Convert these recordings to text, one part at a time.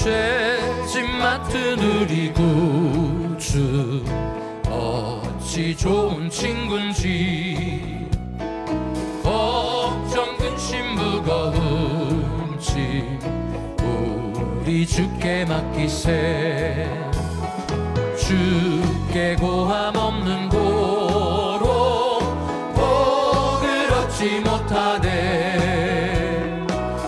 죄짐 맡은 우리 구주 어찌 좋은 친군지 걱정 근심 무거운 짐 우리 주께 맡기세 주께 고함 없는 고로 복을 얻지 못하네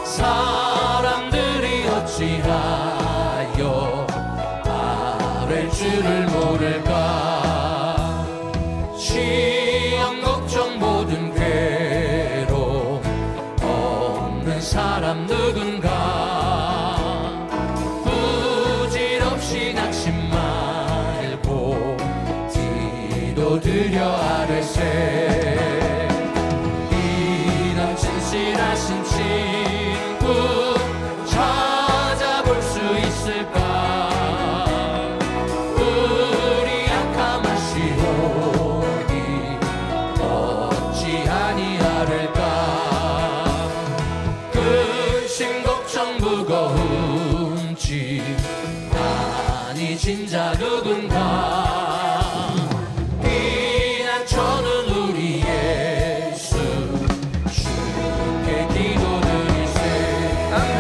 사람들이 어찌하여 아랠 줄을 모를까 시험 걱정 모든 괴로움 없는 사람 누군가 부질없이 낙심 말고 기도드려 아뢰세 이런 진실하신 친구 찾아볼 수 있을까 우리 약함 아시오니 어찌 아니하를까 근심 걱정 무거운 짐 많이 진 자 누군가 피난처는 우리 예수 주께 기도드리세 아멘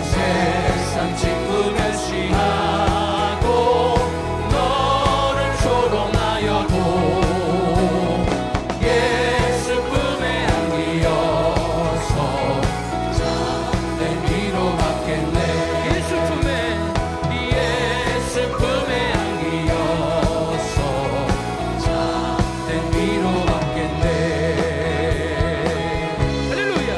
세상 친구 멸시하고 너를 조롱하여도 예수 품에 안기어서 잠든 위로 받겠네 예수 품에 안기어서 잠든 위로 받겠네 할렐루야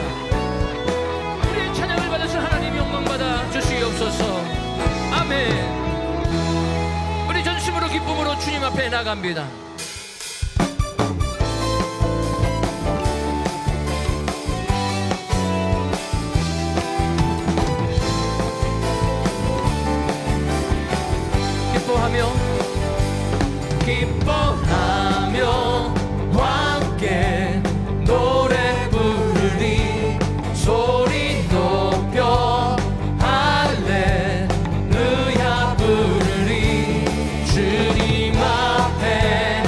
우리의 찬양을 받으신 하나님 영광 받아 주시옵소서 아멘 우리 전심으로 기쁨으로 주님 앞에 나갑니다 기뻐하며 함께 노래 부르리 소리 높여 할렐루야 부르리 주님 앞에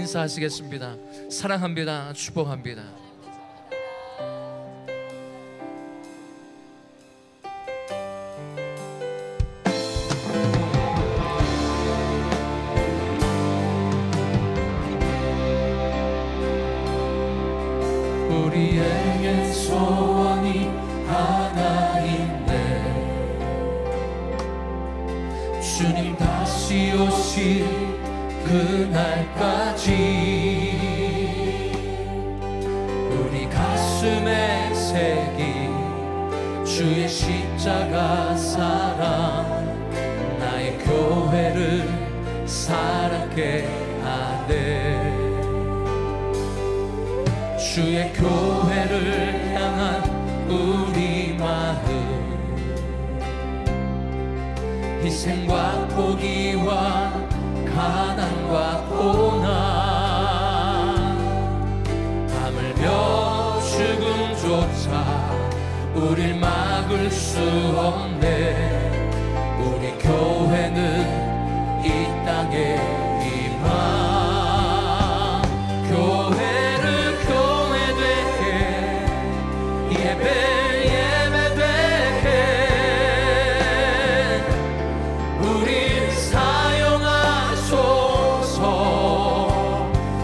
인사하시겠습니다. 사랑합니다. 축복합니다. 우리에게 소원이 하나인데 주님 다시 오실 그날까지 우리 가슴에 새긴 주의 십자가 사랑 나의 교회를 살아게 하네. 주의 교회를 향한 우리 마음 희생과 포기와 가난과 고난 하물며 죽음조차 우릴 막을 수 없네. 우리 교회는 이 땅의 희망 예배되게 우리 사용하소서.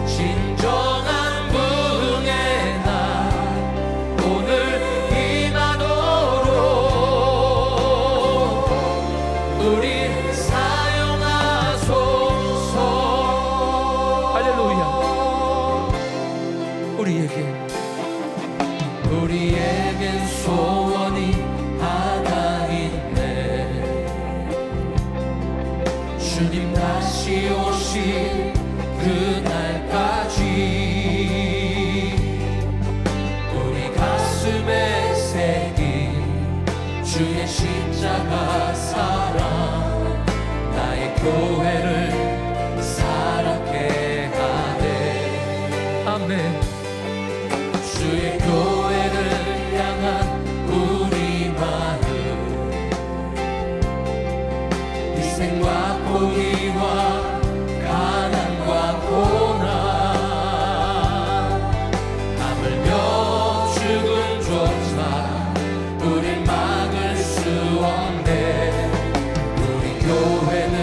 진정한 부흥의 날 오늘 임하도록 우리 사용하소서. 할렐루야. 우리에겐 소원이 하나 있네. 주님 다시 오실 그날까지 우리 가슴에 새긴 주의 십자가 사랑 나의 교회를 살아게 하네. 아멘. 주의 교회를 향한 우리 마음 희생과 포기와 가난과 고난 하물며 죽음조차 우릴 막을 수 없네. 우리 교회는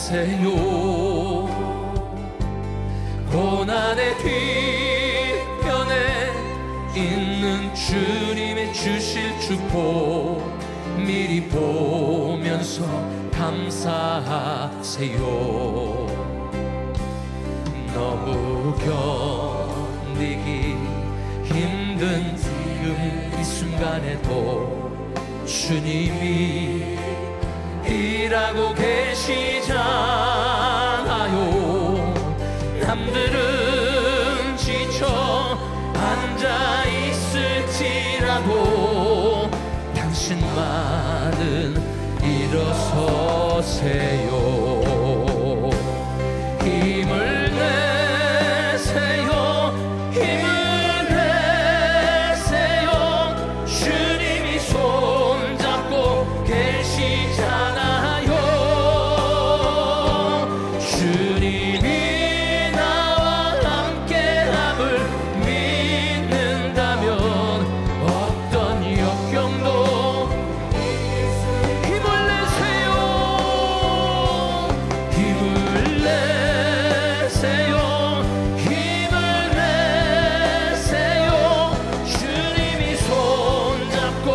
힘내세요. 고난의 뒤편에 있는 주님의 주실 축복 미리 보면서 감사하세요. 너무 견디기 힘든 지금 이 순간에도 주님이 일하고 계시잖아요. 남들은 지쳐 앉아 있을지라도 당신만은 일어서세요. 힘을 내세요. 힘을 내세요. 주님이 손잡고 계시잖아요. 주님이 나와 함께함을 믿는다면 어떤 역경도 힘을 내세요. 힘을 내세요. 힘을 내세요. 주님이 손잡고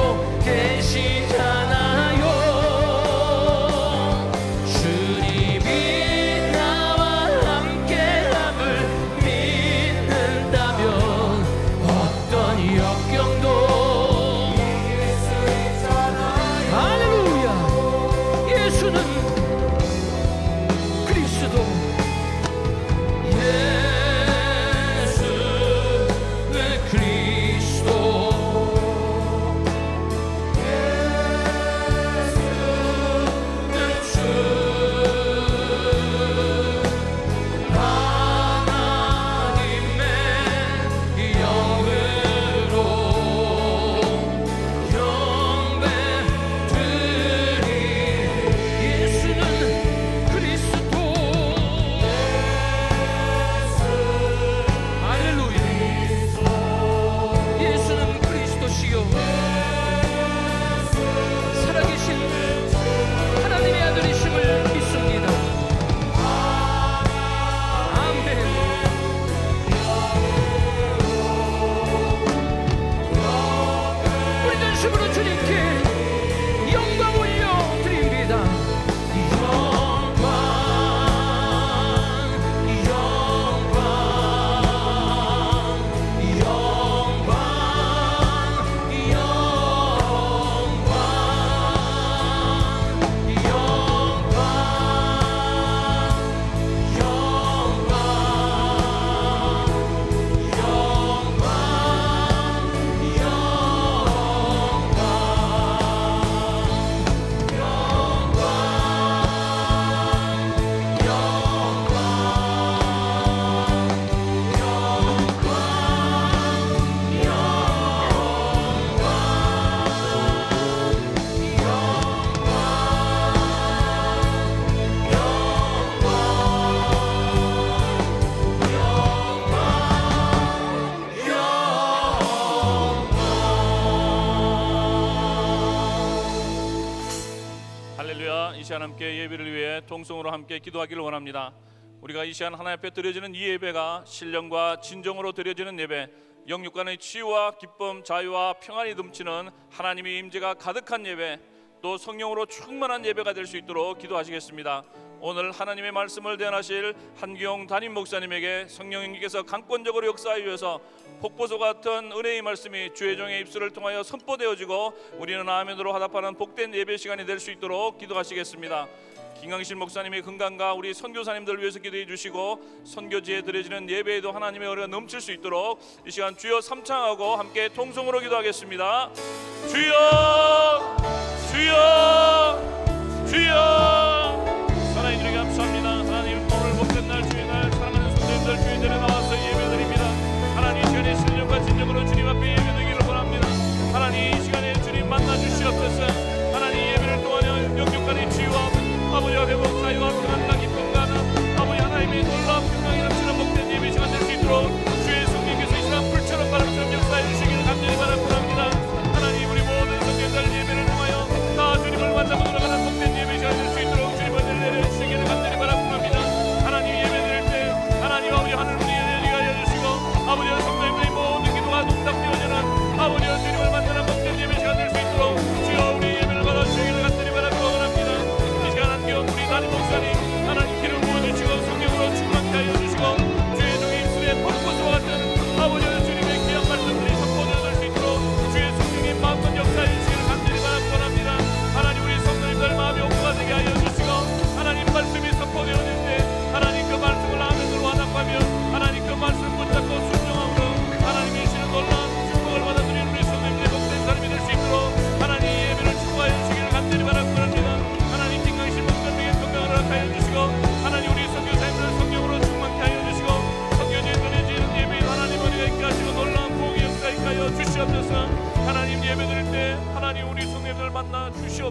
계시잖아요. 주님이 나와 함께함을 믿는다면 어떤 역경도 이길 수 있잖아요. 할렐루야. 예수는 그리스도. 예수는 그리스도. 예수는 주. 하나님의 영으로 영배 드리. 예수는 그리스도. 할렐루야. 예수는 그리스도시요 살아계신 하나님의 아들이심을 믿습니다. 아멘. 우리 전심으로 주님께 영광 올려드립니다. 영광, 영광, 영광, 할렐루야. 이 시간 함께 예배를 위해 통성으로 함께 기도하기를 원합니다. 우리가 이 시간 하나님 앞에 드려지는 이 예배가 신령과 진정으로 드려지는 예배, 영육간의 치유와 기쁨, 자유와 평안이 넘치는 하나님의 임재가 가득한 예배, 또 성령으로 충만한 예배가 될 수 있도록 기도하시겠습니다. 오늘 하나님의 말씀을 대언하실 한기용 담임 목사님에게 성령님께서 강권적으로 역사하여 주셔서 폭포수 같은 은혜의 말씀이 주의 종의 입술을 통하여 선포되어지고 우리는 아멘으로 화답하는 복된 예배 시간이 될 수 있도록 기도하시겠습니다. 김강실 목사님의 건강과 우리 선교사님들 위해서 기도해 주시고 선교지에 드려지는 예배에도 하나님의 은혜가 넘칠 수 있도록 이 시간 주여 삼창하고 함께 통성으로 기도하겠습니다. 주여, 주여, 주여. 하나님 주님께 감사합니다. 하나님 오늘 복된 날 주의 날 사랑하는 성도님들 주의 전에 나와서 예배드립니다. 하나님 이 시간에 신령과 진정으로 주님 앞에 예배드리기를 원합니다. 하나님 이 시간에 주님 만나 주시옵소서. 하나님 예배를 통하여 영육간의 치유와 아버지와 회복, 자유와 평안과 기쁨과 아버지 하나님의 놀라운 평강이 넘치는 복된 예배 시간 될 수 있도록 주의 성령께서 이 시간 불처럼 바람처럼 역사해 주시기를 간절히 바랍니다. 하나님 우리 모든 성도들 예배를 통하여 다 주님을 만나고 돌아가는 복된 예배 시간 될 수 있도록 주님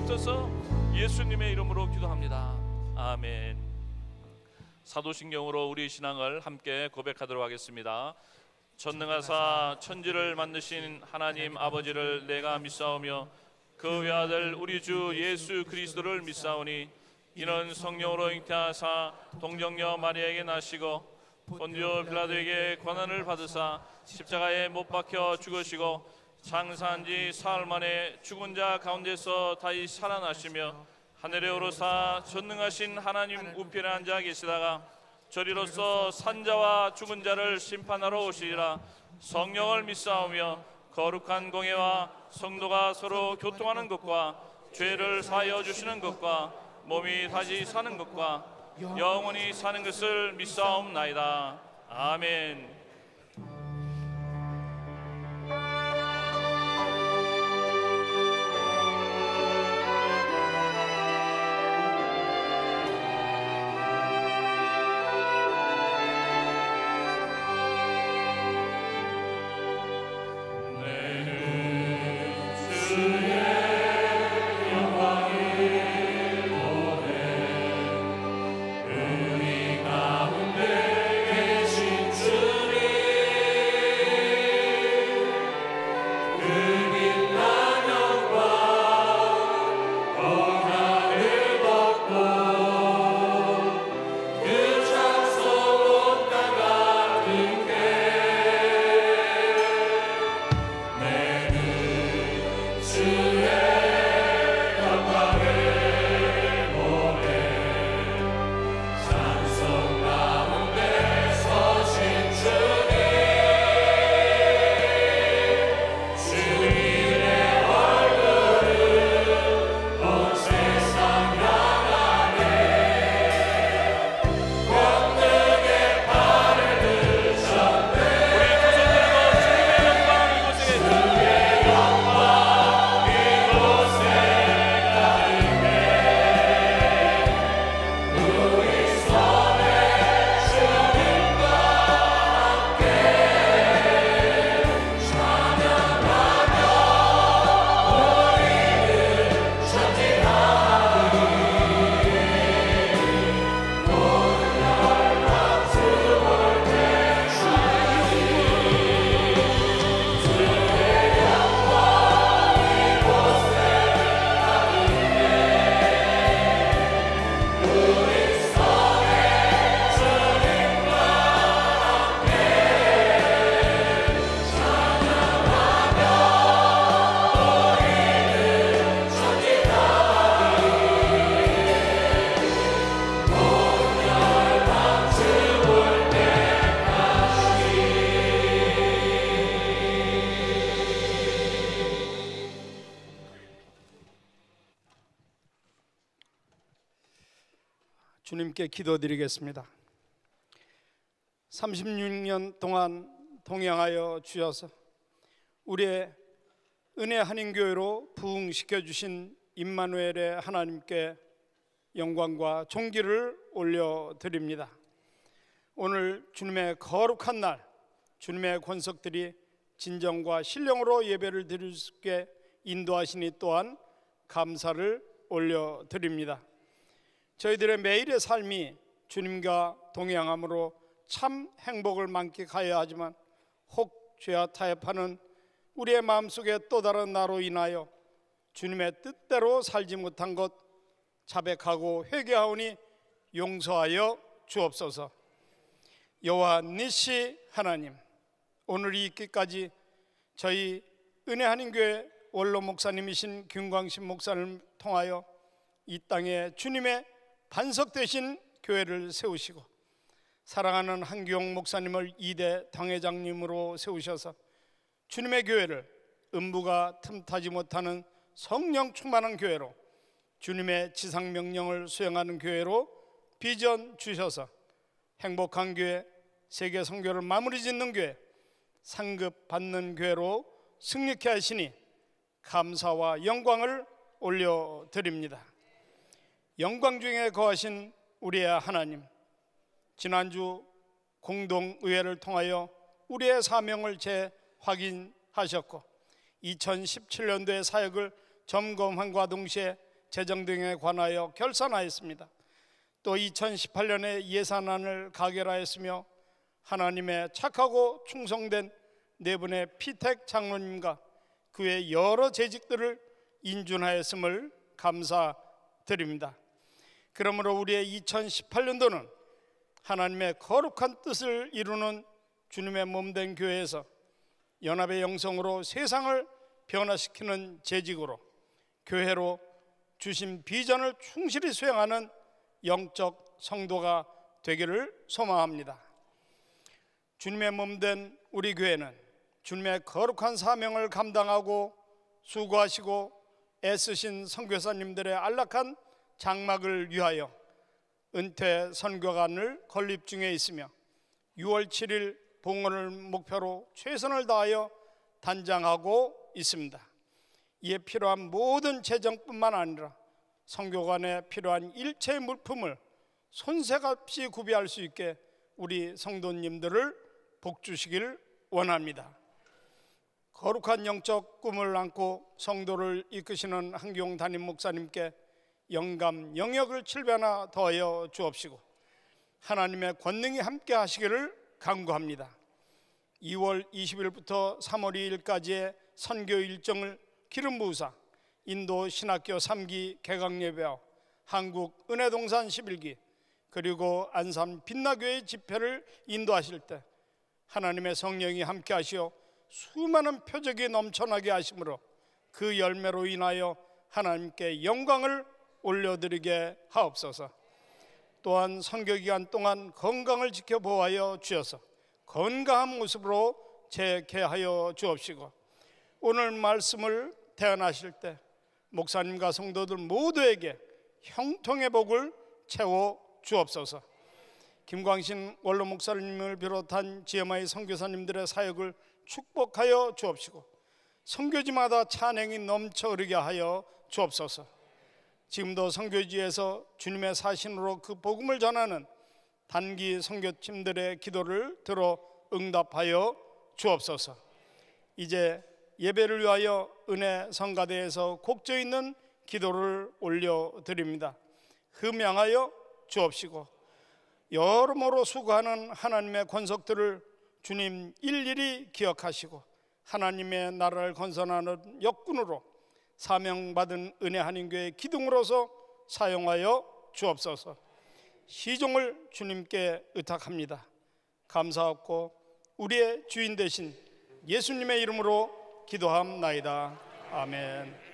주옵소서. 예수님의 이름으로 기도합니다. 아멘. 사도신경으로 우리 신앙을 함께 고백하도록 하겠습니다. 전능하사 천지를 만드신 하나님 아버지를 내가 믿사오며 그 외아들 우리 주 예수 그리스도를 믿사오니 이는 성령으로 잉태하사 동정녀 마리아에게 나시고 본디오 빌라도에게 고난을 받으사 십자가에 못 박혀 죽으시고 장사한 지 사흘 만에 죽은 자 가운데서 다시 살아나시며 하늘에 오르사 전능하신 하나님 우편에 앉아 계시다가 저리로서 산자와 죽은 자를 심판하러 오시리라. 성령을 믿사오며 거룩한 공예와 성도가 서로 교통하는 것과 죄를 사하여 주시는 것과 몸이 다시 사는 것과 영원히 사는 것을 믿사옵나이다. 아멘. 주님께 기도드리겠습니다. 36년 동안 동행하여 주셔서 우리의 은혜 한인교회로 부흥시켜 주신 임마누엘의 하나님께 영광과 존귀를 올려드립니다. 오늘 주님의 거룩한 날, 주님의 권석들이 진정과 신령으로 예배를 드릴 수 있게 인도하시니 또한 감사를 올려드립니다. 저희들의 매일의 삶이 주님과 동행함으로 참 행복을 만끽하여야 하지만 혹 죄와 타협하는 우리의 마음속에 또 다른 나로 인하여 주님의 뜻대로 살지 못한 것 자백하고 회개하오니 용서하여 주옵소서. 여호와 니시 하나님, 오늘 이 있기까지 저희 은혜 한인교회 원로 목사님이신 김광신 목사를 통하여 이 땅에 주님의 반석 되신 교회를 세우시고 사랑하는 한기용 목사님을 2대 당회장님으로 세우셔서 주님의 교회를 음부가 틈타지 못하는 성령 충만한 교회로, 주님의 지상명령을 수행하는 교회로 비전 주셔서 행복한 교회, 세계 선교를 마무리 짓는 교회, 상급 받는 교회로 승리케 하시니 감사와 영광을 올려드립니다. 영광 중에 거하신 우리의 하나님, 지난주 공동의회를 통하여 우리의 사명을 재확인하셨고 2017년도의 사역을 점검함과 동시에 재정 등에 관하여 결산하였습니다. 또 2018년에 예산안을 가결하였으며 하나님의 착하고 충성된 네 분의 피택 장로님과 그 외 여러 재직들을 인준하였음을 감사드립니다. 그러므로 우리의 2018년도는 하나님의 거룩한 뜻을 이루는 주님의 몸된 교회에서 연합의 영성으로 세상을 변화시키는 재직으로 교회로 주신 비전을 충실히 수행하는 영적 성도가 되기를 소망합니다. 주님의 몸된 우리 교회는 주님의 거룩한 사명을 감당하고 수고하시고 애쓰신 선교사님들의 안락한 장막을 위하여 은퇴 선교관을 건립 중에 있으며 6월 7일 봉헌을 목표로 최선을 다하여 단장하고 있습니다. 이에 필요한 모든 재정뿐만 아니라 선교관에 필요한 일체의 물품을 손색없이 구비할 수 있게 우리 성도님들을 복주시길 원합니다. 거룩한 영적 꿈을 안고 성도를 이끄시는 한기용 담임 목사님께 영감, 영역을 7배나 더하여 주옵시고 하나님의 권능이 함께 하시기를 간구합니다. 2월 20일부터 3월 2일까지의 선교 일정을 기름 부으사 인도 신학교 3기 개강예배와 한국 은혜동산 11기 그리고 안산 빛나교회 집회를 인도하실 때 하나님의 성령이 함께 하시어 수많은 표적이 넘쳐나게 하심으로 그 열매로 인하여 하나님께 영광을 올려드리게 하옵소서. 또한 선교기간 동안 건강을 지켜 보호하여 주셔서 건강한 모습으로 재개하여 주옵시고 오늘 말씀을 대언하실 때 목사님과 성도들 모두에게 형통의 복을 채워 주옵소서. 김광신 원로 목사님을 비롯한 GMI 선교사님들의 사역을 축복하여 주옵시고 선교지마다 찬양이 넘쳐 흐르게 하여 주옵소서. 지금도 선교지에서 주님의 사신으로 그 복음을 전하는 단기 선교팀들의 기도를 들어 응답하여 주옵소서. 이제 예배를 위하여 은혜 성가대에서 곡조 있는 기도를 올려드립니다. 흠양하여 주옵시고 여러모로 수고하는 하나님의 권속들을 주님 일일이 기억하시고 하나님의 나라를 건설하는 역군으로 사명받은 은혜 한인교회 기둥으로서 사용하여 주옵소서. 시종을 주님께 의탁합니다. 감사하고 우리의 주인 되신 예수님의 이름으로 기도함나이다. 아멘.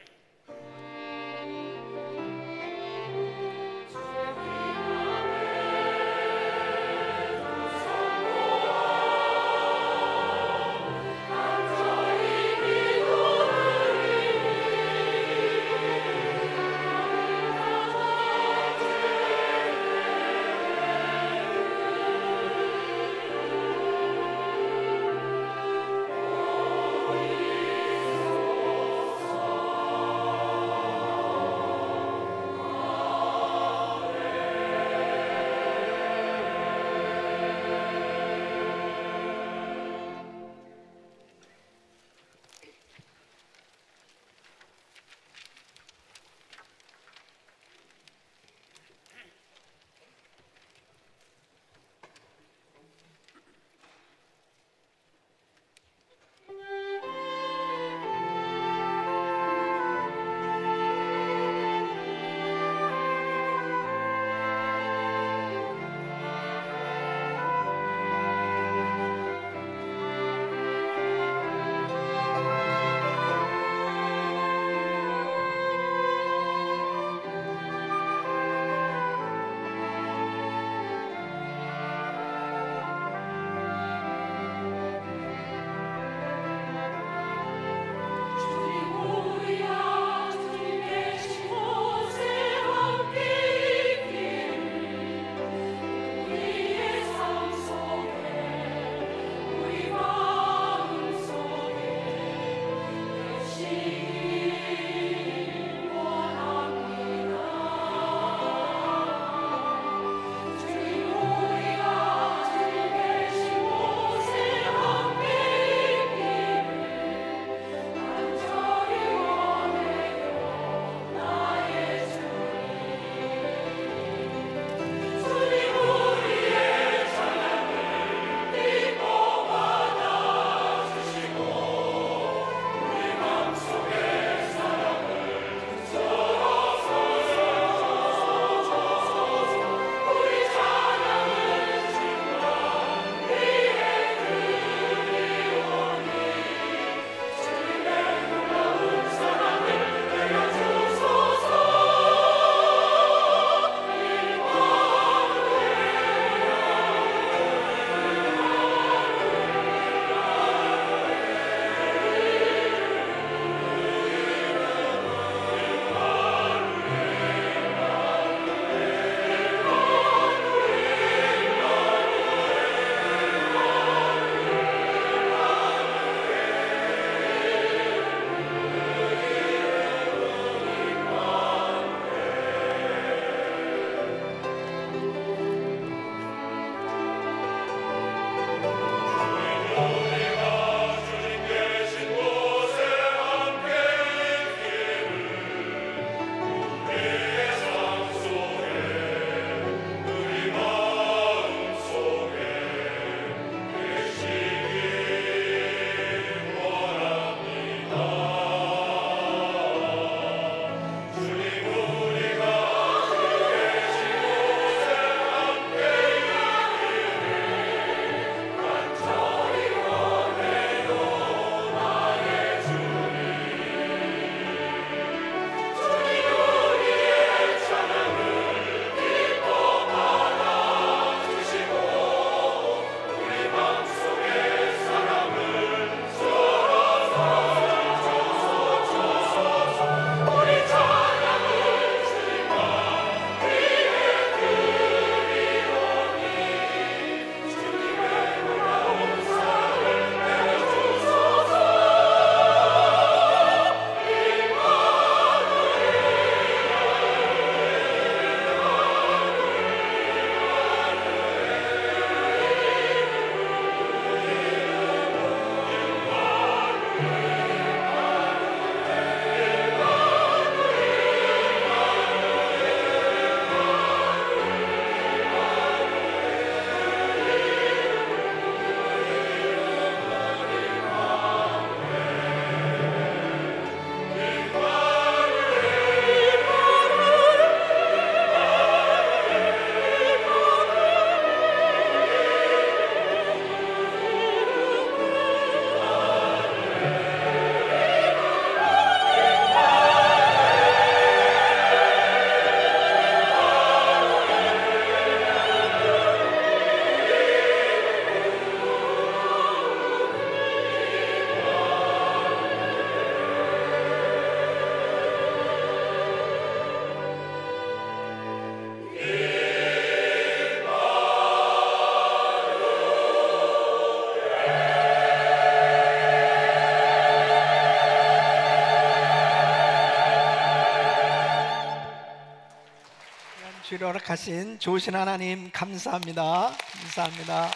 우리를 허락하신 좋으신 하나님 감사합니다. 감사합니다.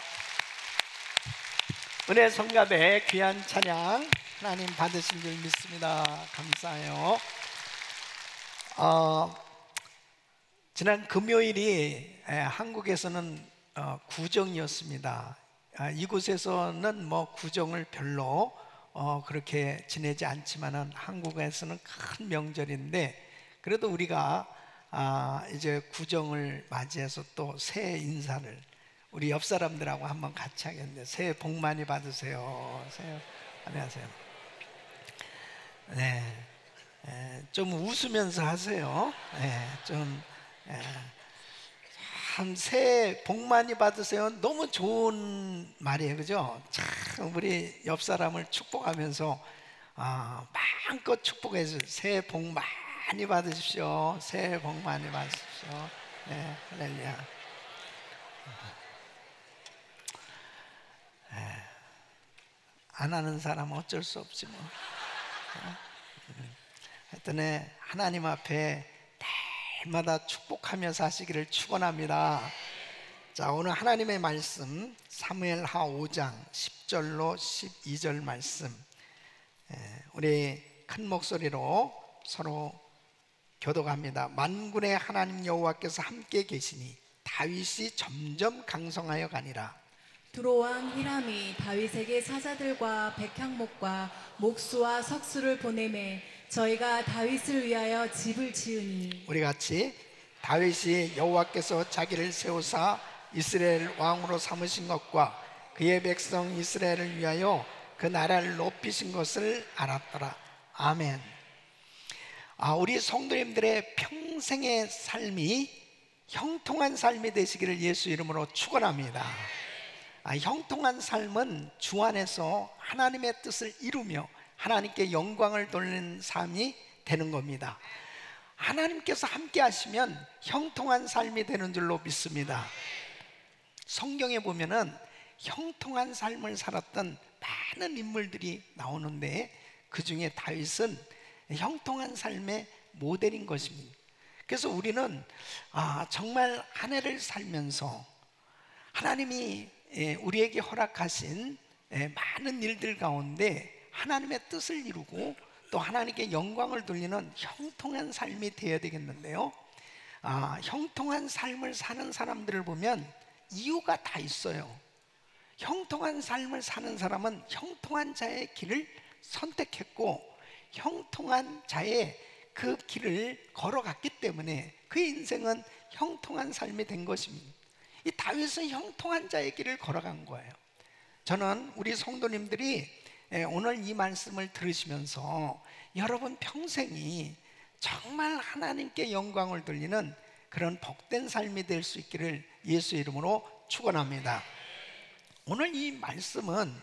은혜 성갑의 귀한 찬양 하나님 받으신 줄 믿습니다. 감사해요. 지난 금요일이 한국에서는 구정이었습니다. 이곳에서는 뭐 구정을 별로 그렇게 지내지 않지만은 한국에서는 큰 명절인데, 그래도 우리가 이제 구정을 맞이해서 또 새해 인사를 우리 옆 사람들하고 한번 같이 하겠는데, 새해 복 많이 받으세요. 새해 안녕하세요. 네, 좀 웃으면서 하세요. 네, 좀 참 새해 복 많이 받으세요. 너무 좋은 말이에요, 그죠? 참 우리 옆 사람을 축복하면서 마음껏 축복해서 새해 복 많이 받으십시오. 새해 복 많이 받으십시오. 네, 할렐루야. 안 하는 사람은 어쩔 수 없지 뭐. 하여튼 하나님 앞에 날마다 축복하며 사시기를 축원합니다. 자, 오늘 하나님의 말씀 사무엘하 5장 10절로 12절 말씀, 우리 큰 목소리로 서로 교독합니다. 만군의 하나님 여호와께서 함께 계시니 다윗이 점점 강성하여 가니라. 두로왕 히람이 다윗에게 사자들과 백향목과 목수와 석수를 보내매 저희가 다윗을 위하여 집을 지으니. 우리 같이 다윗이 여호와께서 자기를 세우사 이스라엘 왕으로 삼으신 것과 그의 백성 이스라엘을 위하여 그 나라를 높이신 것을 알았더라. 아멘. 우리 성도님들의 평생의 삶이 형통한 삶이 되시기를 예수 이름으로 축원합니다. 형통한 삶은 주 안에서 하나님의 뜻을 이루며 하나님께 영광을 돌리는 삶이 되는 겁니다. 하나님께서 함께 하시면 형통한 삶이 되는 줄로 믿습니다. 성경에 보면은 형통한 삶을 살았던 많은 인물들이 나오는데, 그 중에 다윗은 형통한 삶의 모델인 것입니다. 그래서 우리는 정말 한 해를 살면서 하나님이 우리에게 허락하신 많은 일들 가운데 하나님의 뜻을 이루고 또 하나님께 영광을 돌리는 형통한 삶이 되어야 되겠는데요. 형통한 삶을 사는 사람들을 보면 이유가 다 있어요. 형통한 삶을 사는 사람은 형통한 자의 길을 선택했고 형통한 자의 그 길을 걸어갔기 때문에 그의 인생은 형통한 삶이 된 것입니다. 이 다윗은 형통한 자의 길을 걸어간 거예요. 저는 우리 성도님들이 오늘 이 말씀을 들으시면서 여러분 평생이 정말 하나님께 영광을 돌리는 그런 복된 삶이 될 수 있기를 예수 이름으로 축원합니다. 오늘 이 말씀은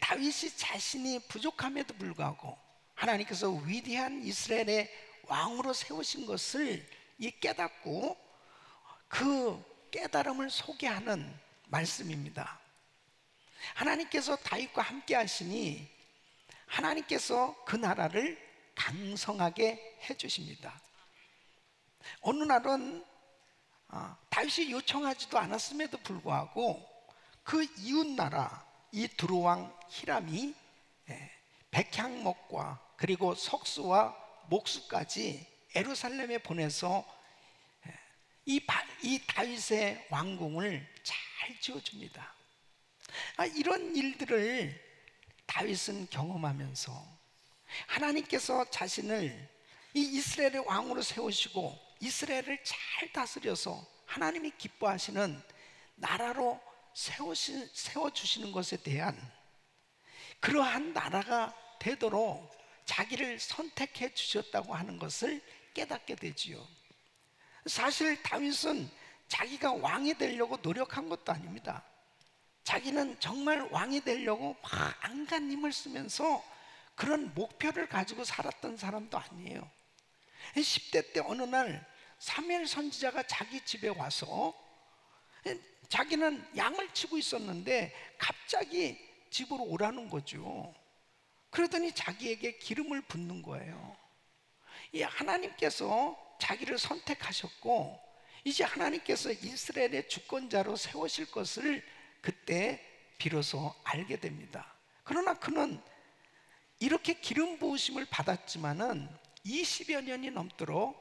다윗이 자신이 부족함에도 불구하고 하나님께서 위대한 이스라엘의 왕으로 세우신 것을 깨닫고 그 깨달음을 소개하는 말씀입니다. 하나님께서 다윗과 함께 하시니 하나님께서 그 나라를 강성하게 해주십니다. 어느 날은 다윗이 요청하지도 않았음에도 불구하고 그 이웃나라 이 두로왕 히람이 백향목과 그리고 석수와 목수까지 예루살렘에 보내서 이 다윗의 왕궁을 잘 지어줍니다. 이런 일들을 다윗은 경험하면서 하나님께서 자신을 이 이스라엘의 왕으로 세우시고 이스라엘을 잘 다스려서 하나님이 기뻐하시는 나라로 세워주시는 것에 대한 그러한 나라가 되도록 자기를 선택해 주셨다고 하는 것을 깨닫게 되지요. 사실 다윗은 자기가 왕이 되려고 노력한 것도 아닙니다. 자기는 정말 왕이 되려고 막 안간 힘을 쓰면서 그런 목표를 가지고 살았던 사람도 아니에요. 10대 때 어느 날 사무엘 선지자가 자기 집에 와서 자기는 양을 치고 있었는데 갑자기 집으로 오라는 거죠. 그러더니 자기에게 기름을 붓는 거예요. 이 하나님께서 자기를 선택하셨고 이제 하나님께서 이스라엘의 주권자로 세우실 것을 그때 비로소 알게 됩니다. 그러나 그는 이렇게 기름 부으심을 받았지만은 20여 년이 넘도록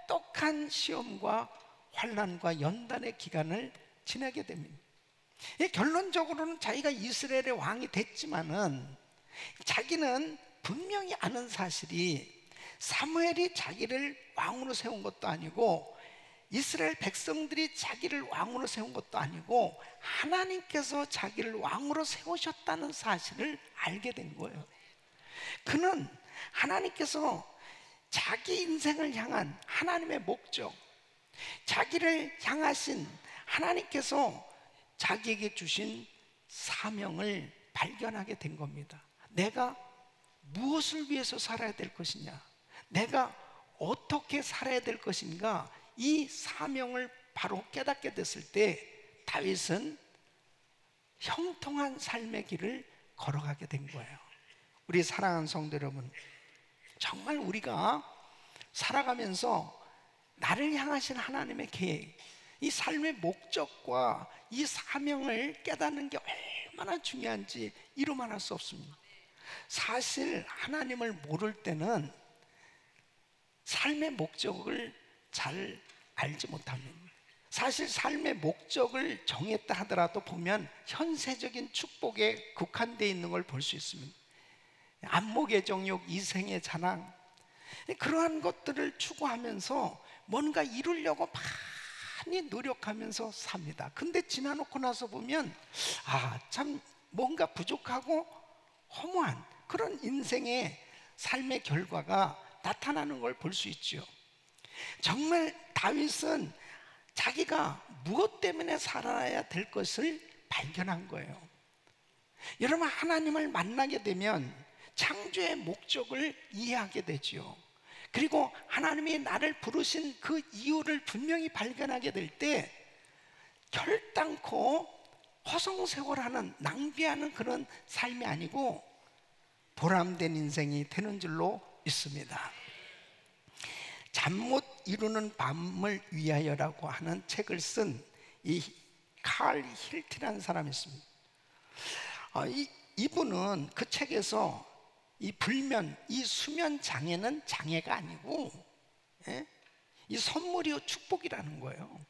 혹독한 시험과 환난과 연단의 기간을 지내게 됩니다. 결론적으로는 자기가 이스라엘의 왕이 됐지만은 자기는 분명히 아는 사실이 사무엘이 자기를 왕으로 세운 것도 아니고 이스라엘 백성들이 자기를 왕으로 세운 것도 아니고 하나님께서 자기를 왕으로 세우셨다는 사실을 알게 된 거예요. 그는 하나님께서 자기 인생을 향한 하나님의 목적, 자기를 향하신 하나님께서 자기에게 주신 사명을 발견하게 된 겁니다. 내가 무엇을 위해서 살아야 될 것이냐, 내가 어떻게 살아야 될 것인가, 이 사명을 바로 깨닫게 됐을 때 다윗은 형통한 삶의 길을 걸어가게 된 거예요. 우리 사랑하는 성도 여러분, 정말 우리가 살아가면서 나를 향하신 하나님의 계획, 이 삶의 목적과 이 사명을 깨닫는 게 얼마나 중요한지 이루 말할 수 없습니다. 사실 하나님을 모를 때는 삶의 목적을 잘 알지 못합니다. 사실 삶의 목적을 정했다 하더라도 보면 현세적인 축복에 국한되어 있는 걸 볼 수 있습니다. 안목의 정욕, 이생의 자랑, 그러한 것들을 추구하면서 뭔가 이루려고 많이 노력하면서 삽니다. 근데 지나놓고 나서 보면 참 뭔가 부족하고 허무한 그런 인생의 삶의 결과가 나타나는 걸 볼 수 있죠. 정말 다윗은 자기가 무엇 때문에 살아야 될 것을 발견한 거예요. 여러분, 하나님을 만나게 되면 창조의 목적을 이해하게 되죠. 그리고 하나님이 나를 부르신 그 이유를 분명히 발견하게 될 때 결단코 허송세월하는, 낭비하는 그런 삶이 아니고 보람된 인생이 되는 줄로 믿습니다. 잠 못 이루는 밤을 위하여라고 하는 책을 쓴 이 칼 힐티라는 사람이 있습니다. 이분은 그 책에서 이 불면, 이 수면 장애는 장애가 아니고 이 선물이요 축복이라는 거예요.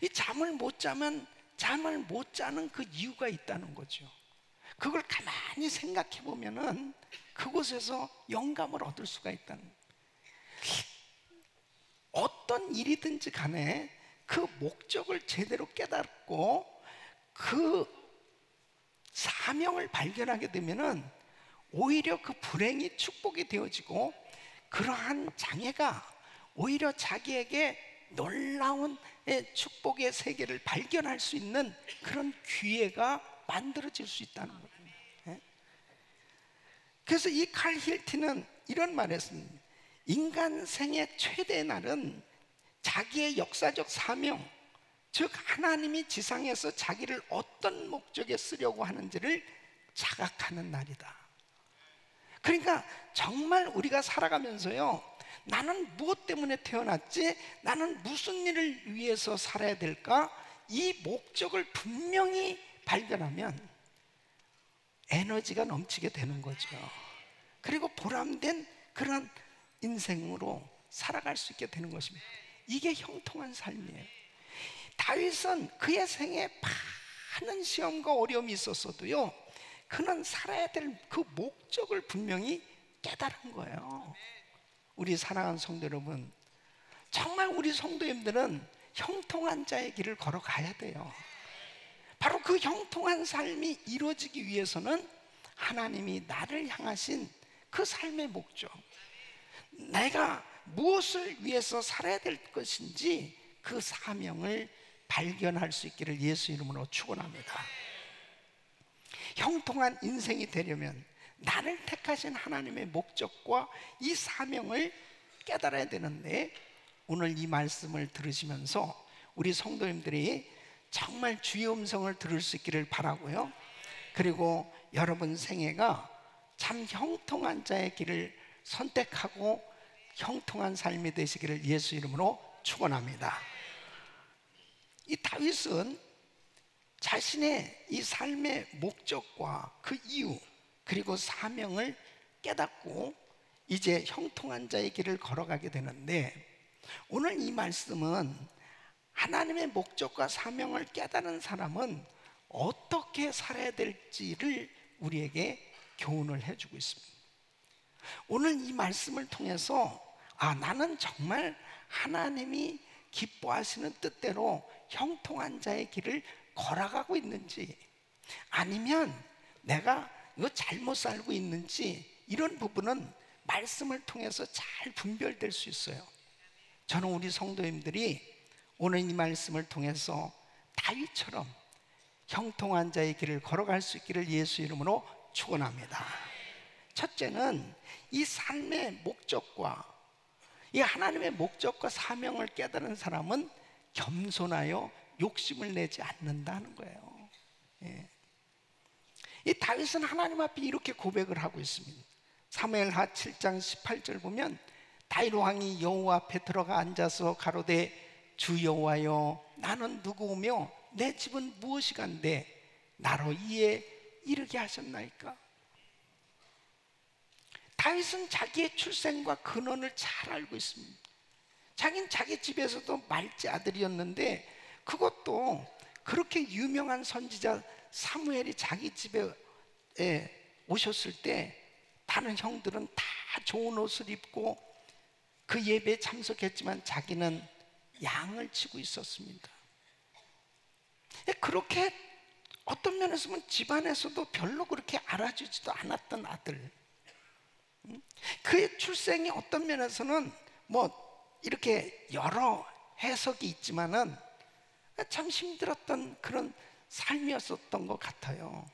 이 잠을 못 자면 잠을 못 자는 그 이유가 있다는 거죠. 그걸 가만히 생각해 보면은 그곳에서 영감을 얻을 수가 있다는 거예요. 어떤 일이든지 간에 그 목적을 제대로 깨닫고 그 사명을 발견하게 되면은 오히려 그 불행이 축복이 되어지고 그러한 장애가 오히려 자기에게 놀라운 축복의 세계를 발견할 수 있는 그런 기회가 만들어질 수 있다는 거예요. 그래서 이 칼 힐티는 이런 말을 했습니다. 인간 생의 최대의 날은 자기의 역사적 사명, 즉 하나님이 지상에서 자기를 어떤 목적에 쓰려고 하는지를 자각하는 날이다. 그러니까 정말 우리가 살아가면서요, 나는 무엇 때문에 태어났지? 나는 무슨 일을 위해서 살아야 될까? 이 목적을 분명히 발견하면 에너지가 넘치게 되는 거죠. 그리고 보람된 그런 인생으로 살아갈 수 있게 되는 것입니다. 이게 형통한 삶이에요. 다윗은 그의 생에 많은 시험과 어려움이 있었어도요, 그는 살아야 될 그 목적을 분명히 깨달은 거예요. 우리 사랑하는 성도 여러분, 정말 우리 성도님들은 형통한 자의 길을 걸어가야 돼요. 바로 그 형통한 삶이 이루어지기 위해서는 하나님이 나를 향하신 그 삶의 목적, 내가 무엇을 위해서 살아야 될 것인지 그 사명을 발견할 수 있기를 예수 이름으로 축원합니다. 형통한 인생이 되려면 나를 택하신 하나님의 목적과 이 사명을 깨달아야 되는데, 오늘 이 말씀을 들으시면서 우리 성도님들이 정말 주의 음성을 들을 수 있기를 바라고요. 그리고 여러분 생애가 참 형통한 자의 길을 선택하고 형통한 삶이 되시기를 예수 이름으로 축원합니다. 이 다윗은 자신의 이 삶의 목적과 그 이유 그리고 사명을 깨닫고 이제 형통한 자의 길을 걸어가게 되는데, 오늘 이 말씀은 하나님의 목적과 사명을 깨달은 사람은 어떻게 살아야 될지를 우리에게 교훈을 해주고 있습니다. 오늘 이 말씀을 통해서 나는 정말 하나님이 기뻐하시는 뜻대로 형통한 자의 길을 걸어가고 있는지, 아니면 내가 이거 잘못 살고 있는지, 이런 부분은 말씀을 통해서 잘 분별될 수 있어요. 저는 우리 성도님들이 오늘 이 말씀을 통해서 다윗처럼 형통한 자의 길을 걸어갈 수 있기를 예수 이름으로 축원합니다. 첫째는 이 삶의 목적과 이 하나님의 목적과 사명을 깨달은 사람은 겸손하여 욕심을 내지 않는다는 거예요. 이 다윗은 하나님 앞에 이렇게 고백을 하고 있습니다. 사무엘하 7장 18절 보면 다윗 왕이 여호와 앞에 들어가 앉아서 가로되 주 여호와여, 나는 누구오며 내 집은 무엇이간데 나로 이에 이르게 하셨나이까? 다윗은 자기의 출생과 근원을 잘 알고 있습니다. 자기는 자기 집에서도 말째 아들이었는데, 그것도 그렇게 유명한 선지자 사무엘이 자기 집에 오셨을 때 다른 형들은 다 좋은 옷을 입고 그 예배에 참석했지만 자기는 양을 치고 있었습니다. 그렇게 어떤 면에서 보면 집안에서도 별로 그렇게 알아주지도 않았던 아들, 그의 출생이 어떤 면에서는 뭐 이렇게 여러 해석이 있지만은 참 힘들었던 그런 삶이었었던 것 같아요.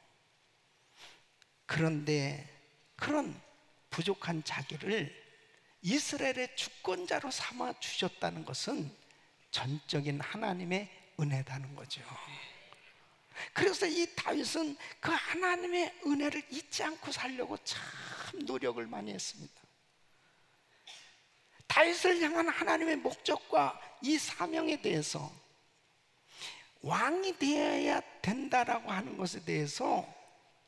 그런데 그런 부족한 자기를 이스라엘의 주권자로 삼아 주셨다는 것은 전적인 하나님의 은혜다는 거죠. 그래서 이 다윗은 그 하나님의 은혜를 잊지 않고 살려고 참 노력을 많이 했습니다. 다윗을 향한 하나님의 목적과 이 사명에 대해서, 왕이 되어야 된다라고 하는 것에 대해서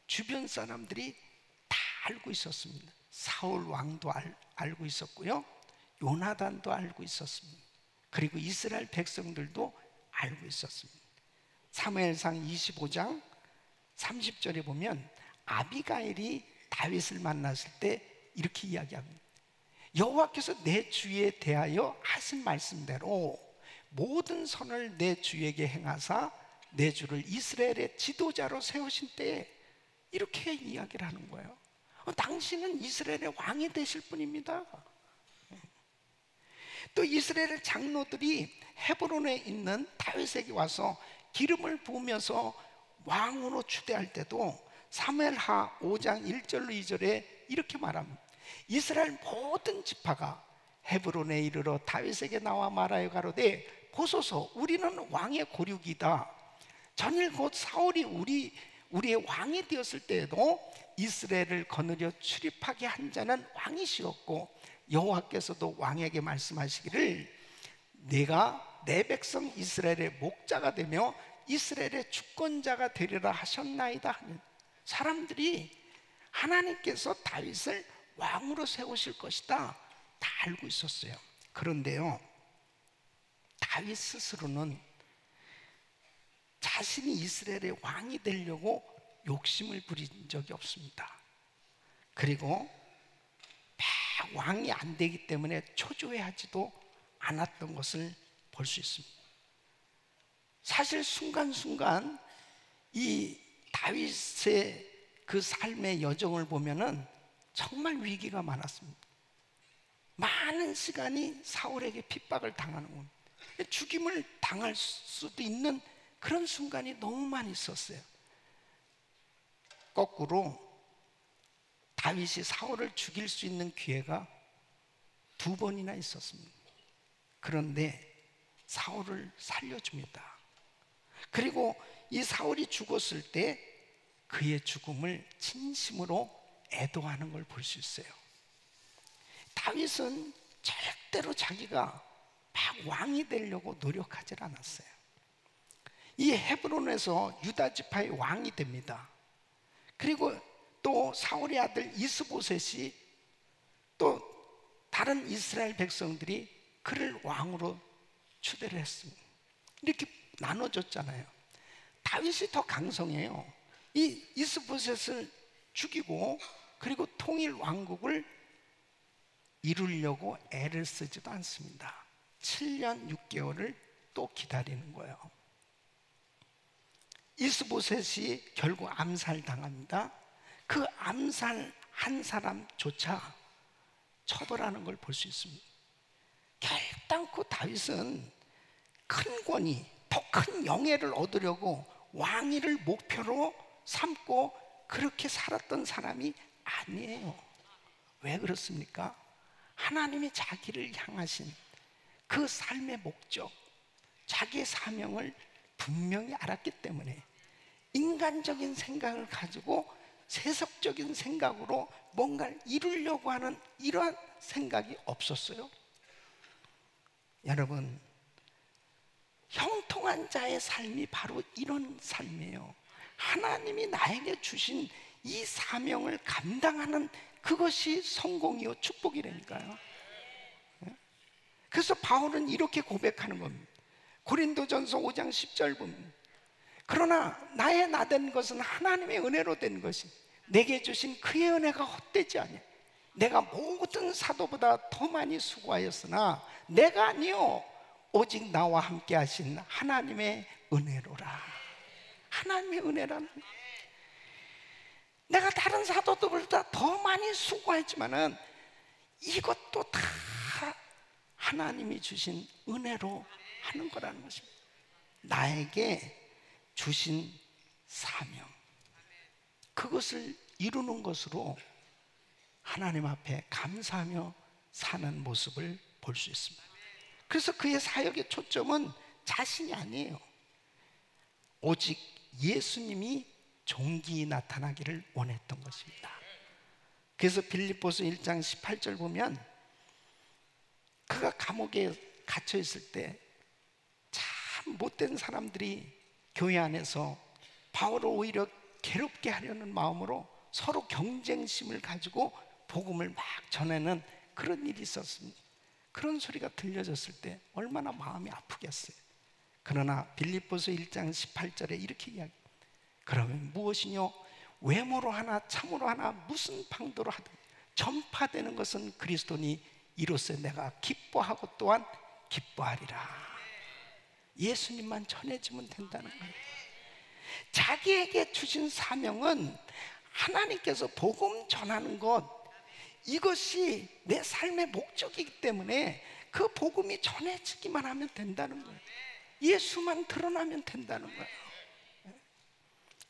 주변 사람들이 다 알고 있었습니다. 사울 왕도 알고 있었고요, 요나단도 알고 있었습니다. 그리고 이스라엘 백성들도 알고 있었습니다. 사무엘상 25장 30절에 보면 아비가일이 다윗을 만났을 때 이렇게 이야기합니다. 여호와께서 내 주에 대하여 하신 말씀대로 모든 선을 내 주에게 행하사 내 주를 이스라엘의 지도자로 세우신 때에 이렇게 이야기를 하는 거예요. 당신은 이스라엘의 왕이 되실 분입니다. 또 이스라엘 장로들이 헤브론에 있는 다윗에게 와서 기름을 부으면서 왕으로 추대할 때도 사무엘하 5장 1절로 2절에 이렇게 말합니다. 이스라엘 모든 지파가 헤브론에 이르러 다윗에게 나와 말하여 가로되 보소서, 우리는 왕의 고륙이다. 전일 곧 사울이 우리의 왕이 되었을 때에도 이스라엘을 거느려 출입하게 한 자는 왕이시었고 여호와께서도 왕에게 말씀하시기를 내가 내 백성 이스라엘의 목자가 되며 이스라엘의 주권자가 되리라 하셨나이다. 사람들이 하나님께서 다윗을 왕으로 세우실 것이다 다 알고 있었어요. 그런데요, 다윗 스스로는 자신이 이스라엘의 왕이 되려고 욕심을 부린 적이 없습니다. 그리고 왕이 안 되기 때문에 초조해하지도 않았던 것을 볼 수 있습니다. 사실 순간순간 이 다윗의 그 삶의 여정을 보면은 정말 위기가 많았습니다. 많은 시간이 사울에게 핍박을 당하는 겁니다. 죽임을 당할 수도 있는 그런 순간이 너무 많이 있었어요. 거꾸로 다윗이 사울을 죽일 수 있는 기회가 2번이나 있었습니다. 그런데 사울을 살려줍니다. 그리고 이 사울이 죽었을 때 그의 죽음을 진심으로 애도하는 걸 볼 수 있어요. 다윗은 절대로 자기가 막 왕이 되려고 노력하지 않았어요. 이 헤브론에서 유다 지파의 왕이 됩니다. 그리고 또 사울의 아들 이스보셋이 또 다른 이스라엘 백성들이 그를 왕으로 추대를 했습니다. 이렇게 나눠졌잖아요. 다윗이 더 강성해요. 이 이스보셋을 죽이고 그리고 통일 왕국을 이루려고 애를 쓰지도 않습니다. 7년 6개월을 또 기다리는 거예요. 이스보셋이 결국 암살당합니다. 그 암살한 사람조차 처벌하는 걸 볼 수 있습니다. 결단코 다윗은 큰 권위, 더 큰 영예를 얻으려고 왕위를 목표로 삼고 그렇게 살았던 사람이 아니에요. 왜 그렇습니까? 하나님이 자기를 향하신 그 삶의 목적, 자기의 사명을 분명히 알았기 때문에 인간적인 생각을 가지고 세속적인 생각으로 뭔가를 이루려고 하는 이러한 생각이 없었어요. 여러분, 형통한 자의 삶이 바로 이런 삶이에요. 하나님이 나에게 주신 이 사명을 감당하는 그것이 성공이요 축복이라니까요. 그래서 바울은 이렇게 고백하는 겁니다. 고린도전서 5장 10절 보면, 그러나 나의 나된 것은 하나님의 은혜로 된 것이 내게 주신 그의 은혜가 헛되지 아니야. 내가 모든 사도보다 더 많이 수고하였으나 내가 아니요 오직 나와 함께 하신 하나님의 은혜로라. 하나님의 은혜라는, 내가 다른 사도들보다 더 많이 수고했지만은 이것도 다 하나님이 주신 은혜로 하는 거라는 것입니다. 나에게 주신 사명, 그것을 이루는 것으로 하나님 앞에 감사하며 사는 모습을 볼 수 있습니다. 그래서 그의 사역의 초점은 자신이 아니에요. 오직 예수님이 종기 나타나기를 원했던 것입니다. 그래서 빌립보서 1장 18절 보면, 그가 감옥에 갇혀 있을 때 참 못된 사람들이 교회 안에서 바울을 오히려 괴롭게 하려는 마음으로 서로 경쟁심을 가지고 복음을 막 전하는 그런 일이 있었습니다. 그런 소리가 들려졌을 때 얼마나 마음이 아프겠어요. 그러나 빌립보서 1장 18절에 이렇게 이야기합니다. 그러면 무엇이뇨? 외모로 하나 참으로 하나 무슨 방도로 하든 전파되는 것은 그리스도니 이로써 내가 기뻐하고 또한 기뻐하리라. 예수님만 전해지면 된다는 거예요. 자기에게 주신 사명은 하나님께서 복음 전하는 것, 이것이 내 삶의 목적이기 때문에 그 복음이 전해지기만 하면 된다는 거예요. 예수만 드러나면 된다는 거예요.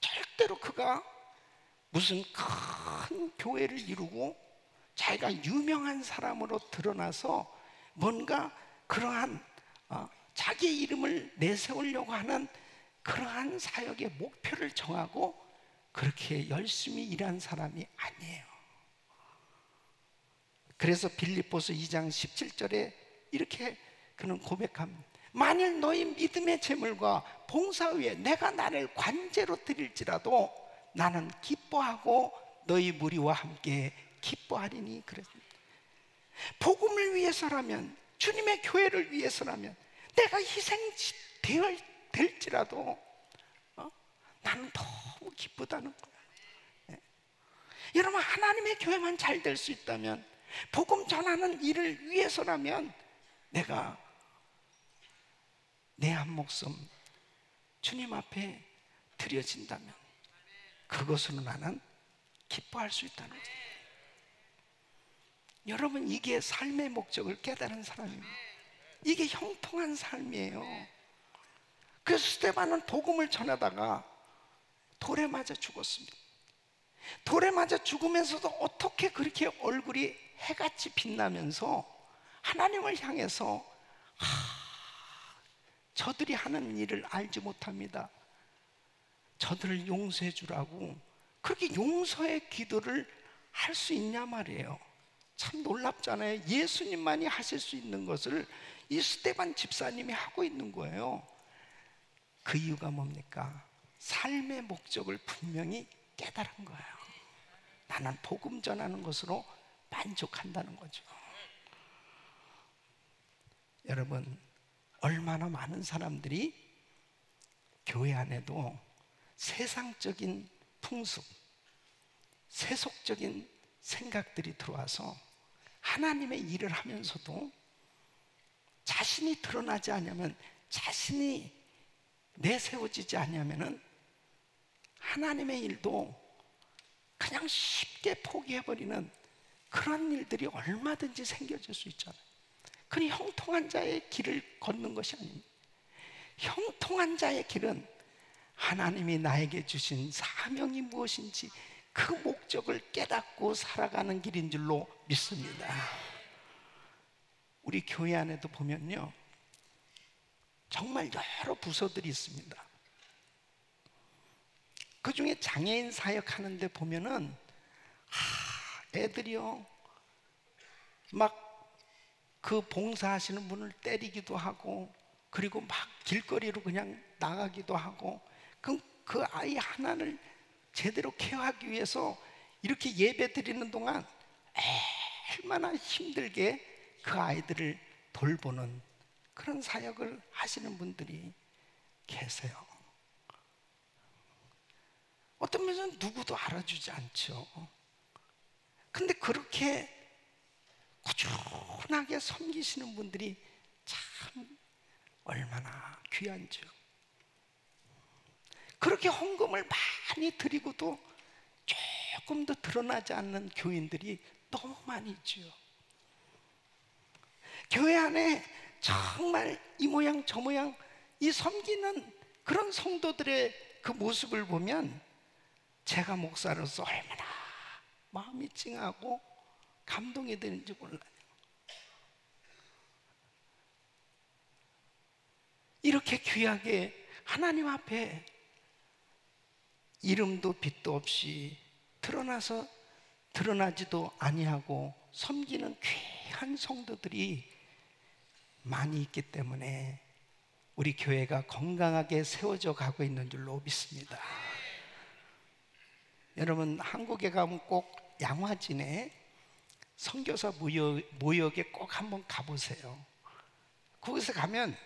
절대로 그가 무슨 큰 교회를 이루고 자기가 유명한 사람으로 드러나서 뭔가 그러한 자기의 이름을 내세우려고 하는 그러한 사역의 목표를 정하고 그렇게 열심히 일한 사람이 아니에요. 그래서 빌립보서 2장 17절에 이렇게 그는 고백합니다. 만일 너희 믿음의 제물과 봉사 위에 내가 나를 관제로 드릴지라도 나는 기뻐하고 너희 무리와 함께 기뻐하리니 그랬습니다. 복음을 위해서라면, 주님의 교회를 위해서라면 내가 희생될지라도 나는 너무 기쁘다는 거야. 여러분, 하나님의 교회만 잘 될 수 있다면, 복음 전하는 일을 위해서라면 내가 내 한 목숨 주님 앞에 드려진다면 그것으로 나는 기뻐할 수 있다는 거예요. 여러분, 이게 삶의 목적을 깨달은 사람입니다. 이게 형통한 삶이에요. 그래서 스데반은 복음을 전하다가 돌에 맞아 죽었습니다. 돌에 맞아 죽으면서도 어떻게 그렇게 얼굴이 해같이 빛나면서 하나님을 향해서 저들이 하는 일을 알지 못합니다. 저들을 용서해 주라고 그렇게 용서의 기도를 할 수 있냐 말이에요. 참 놀랍잖아요. 예수님만이 하실 수 있는 것을 이 스데반 집사님이 하고 있는 거예요. 그 이유가 뭡니까? 삶의 목적을 분명히 깨달은 거예요. 나는 복음 전하는 것으로 만족한다는 거죠. 여러분, 얼마나 많은 사람들이 교회 안에도 세상적인 풍습, 세속적인 생각들이 들어와서 하나님의 일을 하면서도 자신이 드러나지 않으면, 자신이 내세워지지 않으면 하나님의 일도 그냥 쉽게 포기해버리는 그런 일들이 얼마든지 생겨질 수 있잖아요. 그건 형통한 자의 길을 걷는 것이 아닙니다. 형통한 자의 길은 하나님이 나에게 주신 사명이 무엇인지 그 목적을 깨닫고 살아가는 길인 줄로 믿습니다. 우리 교회 안에도 보면요, 정말 여러 부서들이 있습니다. 그 중에 장애인 사역하는데 보면은 애들이요 막 그 봉사하시는 분을 때리기도 하고, 그리고 막 길거리로 그냥 나가기도 하고, 그 아이 하나를 제대로 케어하기 위해서 이렇게 예배 드리는 동안 얼마나 힘들게 그 아이들을 돌보는 그런 사역을 하시는 분들이 계세요. 어떤 면에서는 누구도 알아주지 않죠. 근데 그렇게 꾸준하게 섬기시는 분들이 참 얼마나 귀한지요. 그렇게 헌금을 많이 드리고도 조금 더 드러나지 않는 교인들이 너무 많이 있지요. 교회 안에 정말 이 모양 저 모양 이 섬기는 그런 성도들의 그 모습을 보면 제가 목사로서 얼마나 마음이 찡하고 감동이 되는지 몰라요. 이렇게 귀하게 하나님 앞에 이름도 빛도 없이 드러나지도 아니하고 섬기는 귀한 성도들이 많이 있기 때문에 우리 교회가 건강하게 세워져 가고 있는 줄로 믿습니다. 여러분, 한국에 가면 꼭 양화진에 선교사 모역에 꼭 한번 가보세요. 거기서 가면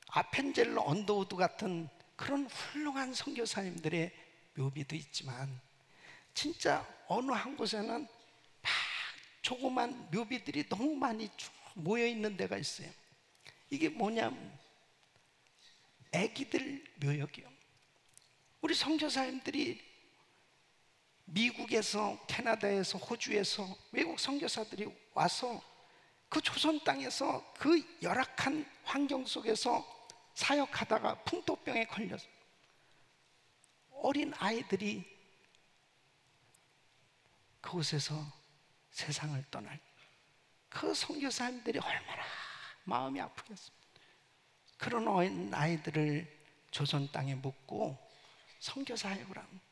아펜젤러 언더우드 같은 그런 훌륭한 선교사님들의 묘비도 있지만, 진짜 어느 한 곳에는 막 조그만 묘비들이 너무 많이 모여 있는 데가 있어요. 이게 뭐냐면 애기들 묘역이요. 우리 선교사님들이 미국에서, 캐나다에서, 호주에서 외국 선교사들이 와서 그 조선 땅에서 그 열악한 환경 속에서 사역하다가 풍토병에 걸려서 어린 아이들이 그곳에서 세상을 떠날, 그 선교사님들이 얼마나 마음이 아프겠습니까? 그런 어린 아이들을 조선 땅에 묻고 선교 사역을 합니다.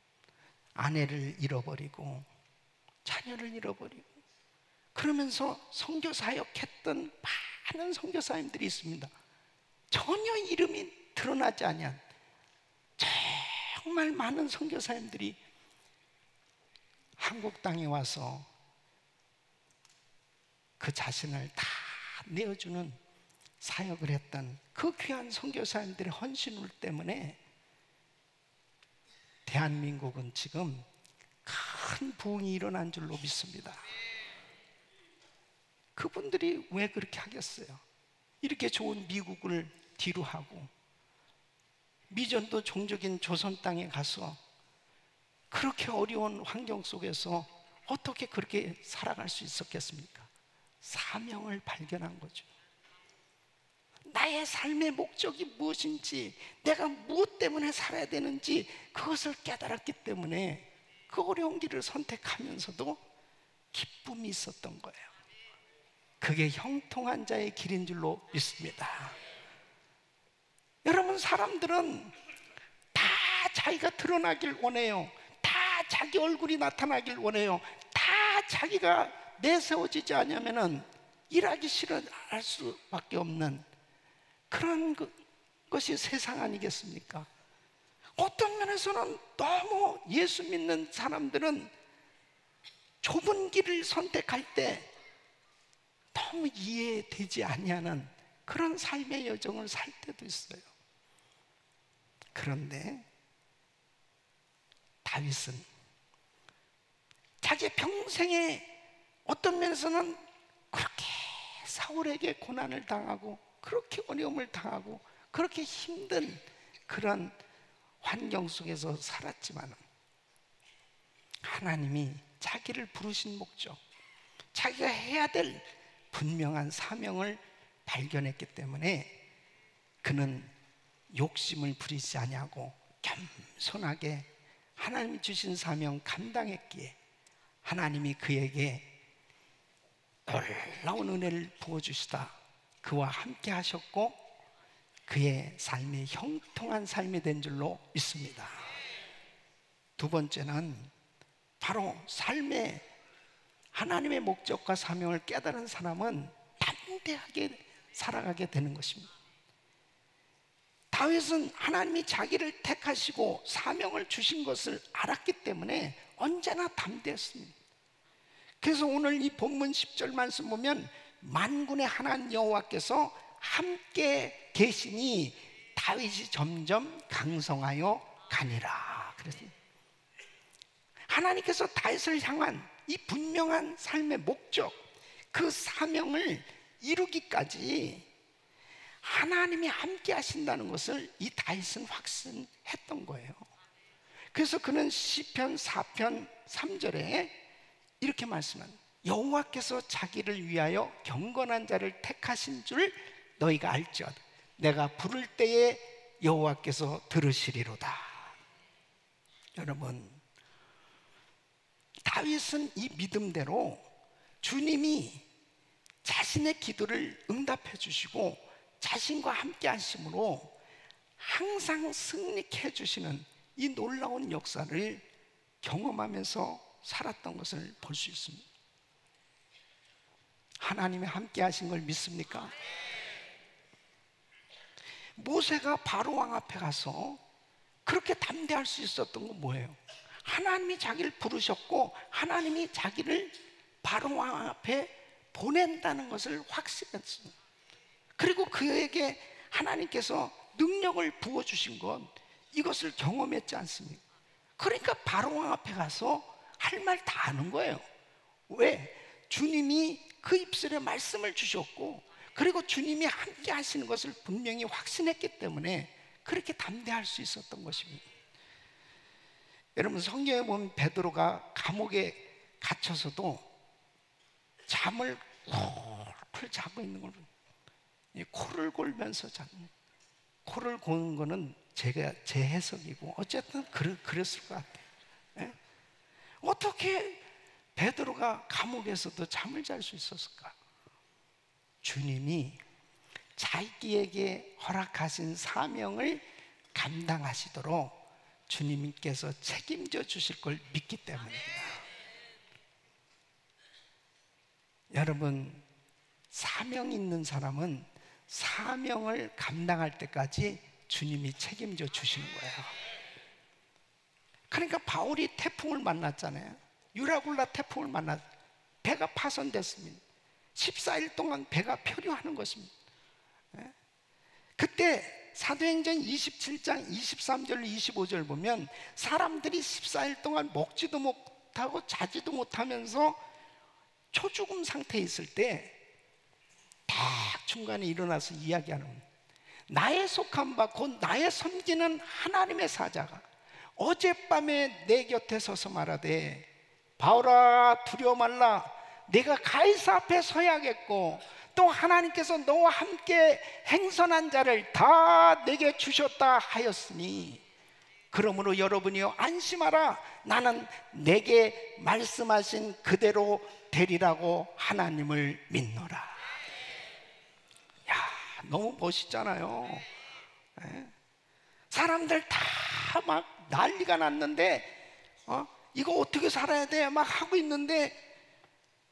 아내를 잃어버리고 자녀를 잃어버리고 그러면서 선교 사역했던 많은 선교사님들이 있습니다. 전혀 이름이 드러나지 않은 정말 많은 선교사님들이 한국 땅에 와서 그 자신을 다 내어주는 사역을 했던 그 귀한 선교사님들의 헌신울 때문에 대한민국은 지금 큰 부흥이 일어난 줄로 믿습니다. 그분들이 왜 그렇게 하겠어요? 이렇게 좋은 미국을 뒤로 하고 미전도 종족인 조선 땅에 가서 그렇게 어려운 환경 속에서 어떻게 그렇게 살아갈 수 있었겠습니까? 사명을 발견한 거죠. 나의 삶의 목적이 무엇인지, 내가 무엇 때문에 살아야 되는지 그것을 깨달았기 때문에 그 어려운 길을 선택하면서도 기쁨이 있었던 거예요. 그게 형통한 자의 길인 줄로 믿습니다. 여러분, 사람들은 다 자기가 드러나길 원해요. 다 자기 얼굴이 나타나길 원해요. 다 자기가 내세워지지 않으면은 일하기 싫어할 수밖에 없는 그런 것이 세상 아니겠습니까? 어떤 면에서는 너무 예수 믿는 사람들은 좁은 길을 선택할 때 너무 이해되지 아니하는 그런 삶의 여정을 살 때도 있어요. 그런데 다윗은 자기 평생에 어떤 면에서는 그렇게 사울에게 고난을 당하고 그렇게 어려움을 당하고 그렇게 힘든 그런 환경 속에서 살았지만 하나님이 자기를 부르신 목적, 자기가 해야 될 분명한 사명을 발견했기 때문에 그는 욕심을 부리지 아니하고 겸손하게 하나님이 주신 사명 감당했기에 하나님이 그에게 놀라운 은혜를 부어주시다 그와 함께 하셨고 그의 삶이 형통한 삶이 된 줄로 믿습니다. 두 번째는 바로 삶의 하나님의 목적과 사명을 깨달은 사람은 담대하게 살아가게 되는 것입니다. 다윗은 하나님이 자기를 택하시고 사명을 주신 것을 알았기 때문에 언제나 담대했습니다. 그래서 오늘 이 본문 10절 말씀 보면 만군의 하나님 여호와께서 함께 계시니 다윗이 점점 강성하여 가니라. 그래서 하나님께서 다윗을 향한 이 분명한 삶의 목적, 그 사명을 이루기까지 하나님이 함께 하신다는 것을 이 다윗은 확신했던 거예요. 그래서 그는 시편 4편 3절에 이렇게 말씀합니다. 여호와께서 자기를 위하여 경건한 자를 택하신 줄 너희가 알지어다. 내가 부를 때에 여호와께서 들으시리로다. 여러분, 다윗은 이 믿음대로 주님이 자신의 기도를 응답해 주시고 자신과 함께 하심으로 항상 승리케 해주시는 이 놀라운 역사를 경험하면서 살았던 것을 볼 수 있습니다. 하나님이 함께 하신 걸 믿습니까? 모세가 바로 왕 앞에 가서 그렇게 담대할 수 있었던 건 뭐예요? 하나님이 자기를 부르셨고 하나님이 자기를 바로 왕 앞에 보낸다는 것을 확신했습니다. 그리고 그에게 하나님께서 능력을 부어주신 것, 이것을 경험했지 않습니까? 그러니까 바로 왕 앞에 가서 할 말 다 하는 거예요. 왜? 주님이 그 입술에 말씀을 주셨고 그리고 주님이 함께 하시는 것을 분명히 확신했기 때문에 그렇게 담대할 수 있었던 것입니다. 여러분, 성경에 보면 베드로가 감옥에 갇혀서도 잠을 콜콜 자고 있는 걸 코를 골면서 자는, 코를 고는 거는 제 해석이고 어쨌든 그랬을 것 같아요. 예? 어떻게 베드로가 감옥에서도 잠을 잘 수 있었을까? 주님이 자기에게 허락하신 사명을 감당하시도록 주님께서 책임져 주실 걸 믿기 때문입니다. 여러분, 사명 있는 사람은 사명을 감당할 때까지 주님이 책임져 주시는 거예요. 그러니까 바울이 태풍을 만났잖아요. 유라굴라 태풍을 만났, 배가 파손됐습니다. 14일 동안 배가 표류하는 것입니다. 그때 사도행전 27장 23절 25절 보면 사람들이 14일 동안 먹지도 못하고 자지도 못하면서 초죽음 상태에 있을 때 딱 중간에 일어나서 이야기하는 겁니다. 나의 속한 바 곧 나의 섬기는 하나님의 사자가 어젯밤에 내 곁에 서서 말하되 바울아 두려워 말라, 내가 가이사 앞에 서야겠고 또 하나님께서 너와 함께 행선한 자를 다 내게 주셨다 하였으니 그러므로 여러분이여 안심하라, 나는 내게 말씀하신 그대로 되리라고 하나님을 믿노라. 야, 너무 멋있잖아요. 사람들 다 막 난리가 났는데 이거 어떻게 살아야 돼? 막 하고 있는데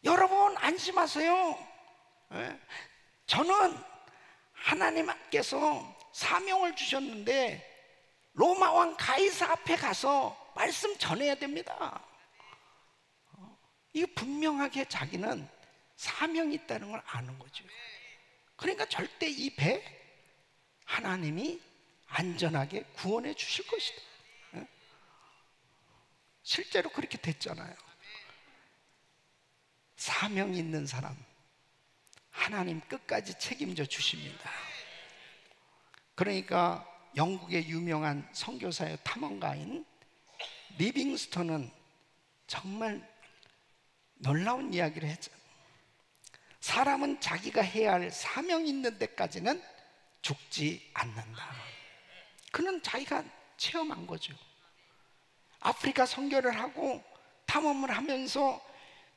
여러분 안심하세요. 예? 저는 하나님께서 사명을 주셨는데 로마 왕 가이사 앞에 가서 말씀 전해야 됩니다. 이거 분명하게 자기는 사명이 있다는 걸 아는 거죠. 그러니까 절대 이 배 하나님이 안전하게 구원해 주실 것이다. 예? 실제로 그렇게 됐잖아요. 사명이 있는 사람 하나님 끝까지 책임져 주십니다. 그러니까 영국의 유명한 선교사의 탐험가인 리빙스턴은 정말 놀라운 이야기를 했죠. 사람은 자기가 해야 할 사명이 있는 데까지는 죽지 않는다. 그는 자기가 체험한 거죠. 아프리카 선교를 하고 탐험을 하면서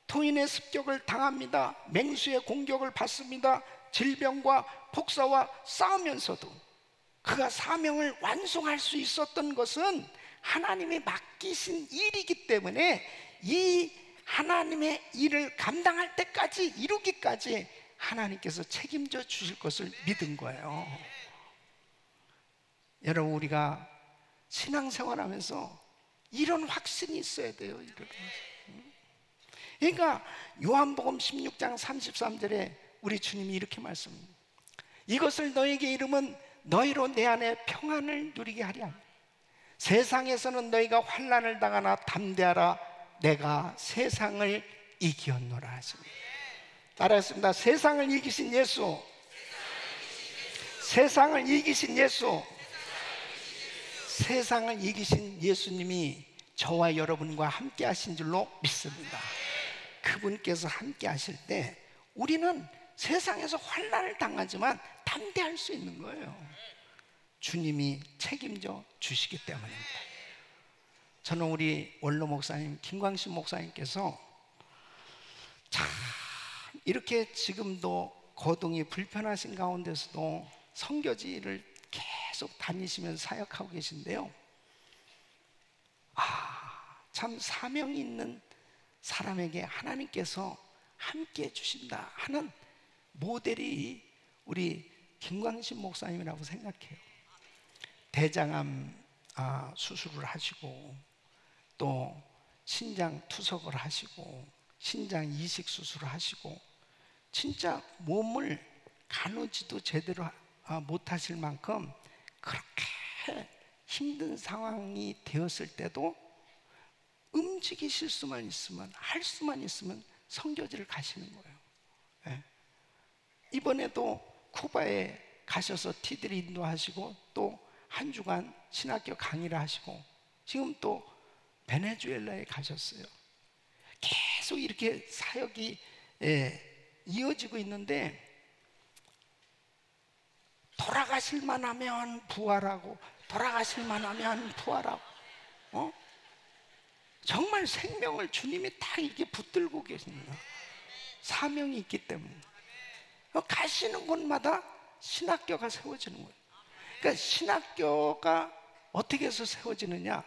토인의 습격을 당합니다. 맹수의 공격을 받습니다. 질병과 폭사와 싸우면서도 그가 사명을 완성할 수 있었던 것은 하나님이 맡기신 일이기 때문에 이 하나님의 일을 감당할 때까지 이루기까지 하나님께서 책임져 주실 것을 믿은 거예요. 여러분, 우리가 신앙생활하면서 이런 확신이 있어야 돼요. 그러니까 요한복음 16장 33절에 우리 주님이 이렇게 말씀합니다. 이것을 너에게 이름은 너희로 내 안에 평안을 누리게 하리 하니 세상에서는 너희가 환난을 당하나 담대하라 내가 세상을 이기었노라 하십니다. 따라했습니다. 세상을 이기신 예수, 세상을 이기신 예수, 세상을 이기신 예수님이 저와 여러분과 함께 하신 줄로 믿습니다. 그분께서 함께 하실 때 우리는 세상에서 환난을 당하지만 담대할 수 있는 거예요. 주님이 책임져 주시기 때문입니다. 저는 우리 원로 목사님 김광신 목사님께서 참 이렇게 지금도 거동이 불편하신 가운데서도 선교지를 계속 다니시면서 사역하고 계신데요, 참 사명이 있는 사람에게 하나님께서 함께 해주신다 하는 모델이 우리 김광신 목사님이라고 생각해요. 대장암 수술을 하시고 또 신장 투석을 하시고 신장 이식 수술을 하시고 진짜 몸을 가누지도 제대로 못하실 만큼 그렇게 힘든 상황이 되었을 때도 움직이실 수만 있으면, 할 수만 있으면 선교지를 가시는 거예요. 네. 이번에도 쿠바에 가셔서 티들이 인도하시고 또 한 주간 신학교 강의를 하시고 지금 또 베네수엘라에 가셨어요. 계속 이렇게 사역이 이어지고 있는데 돌아가실 만하면 부활하고 돌아가실 만하면 부활하고 정말 생명을 주님이 다 이렇게 붙들고 계십니다. 사명이 있기 때문에 가시는 곳마다 신학교가 세워지는 거예요. 그러니까 신학교가 어떻게 해서 세워지느냐,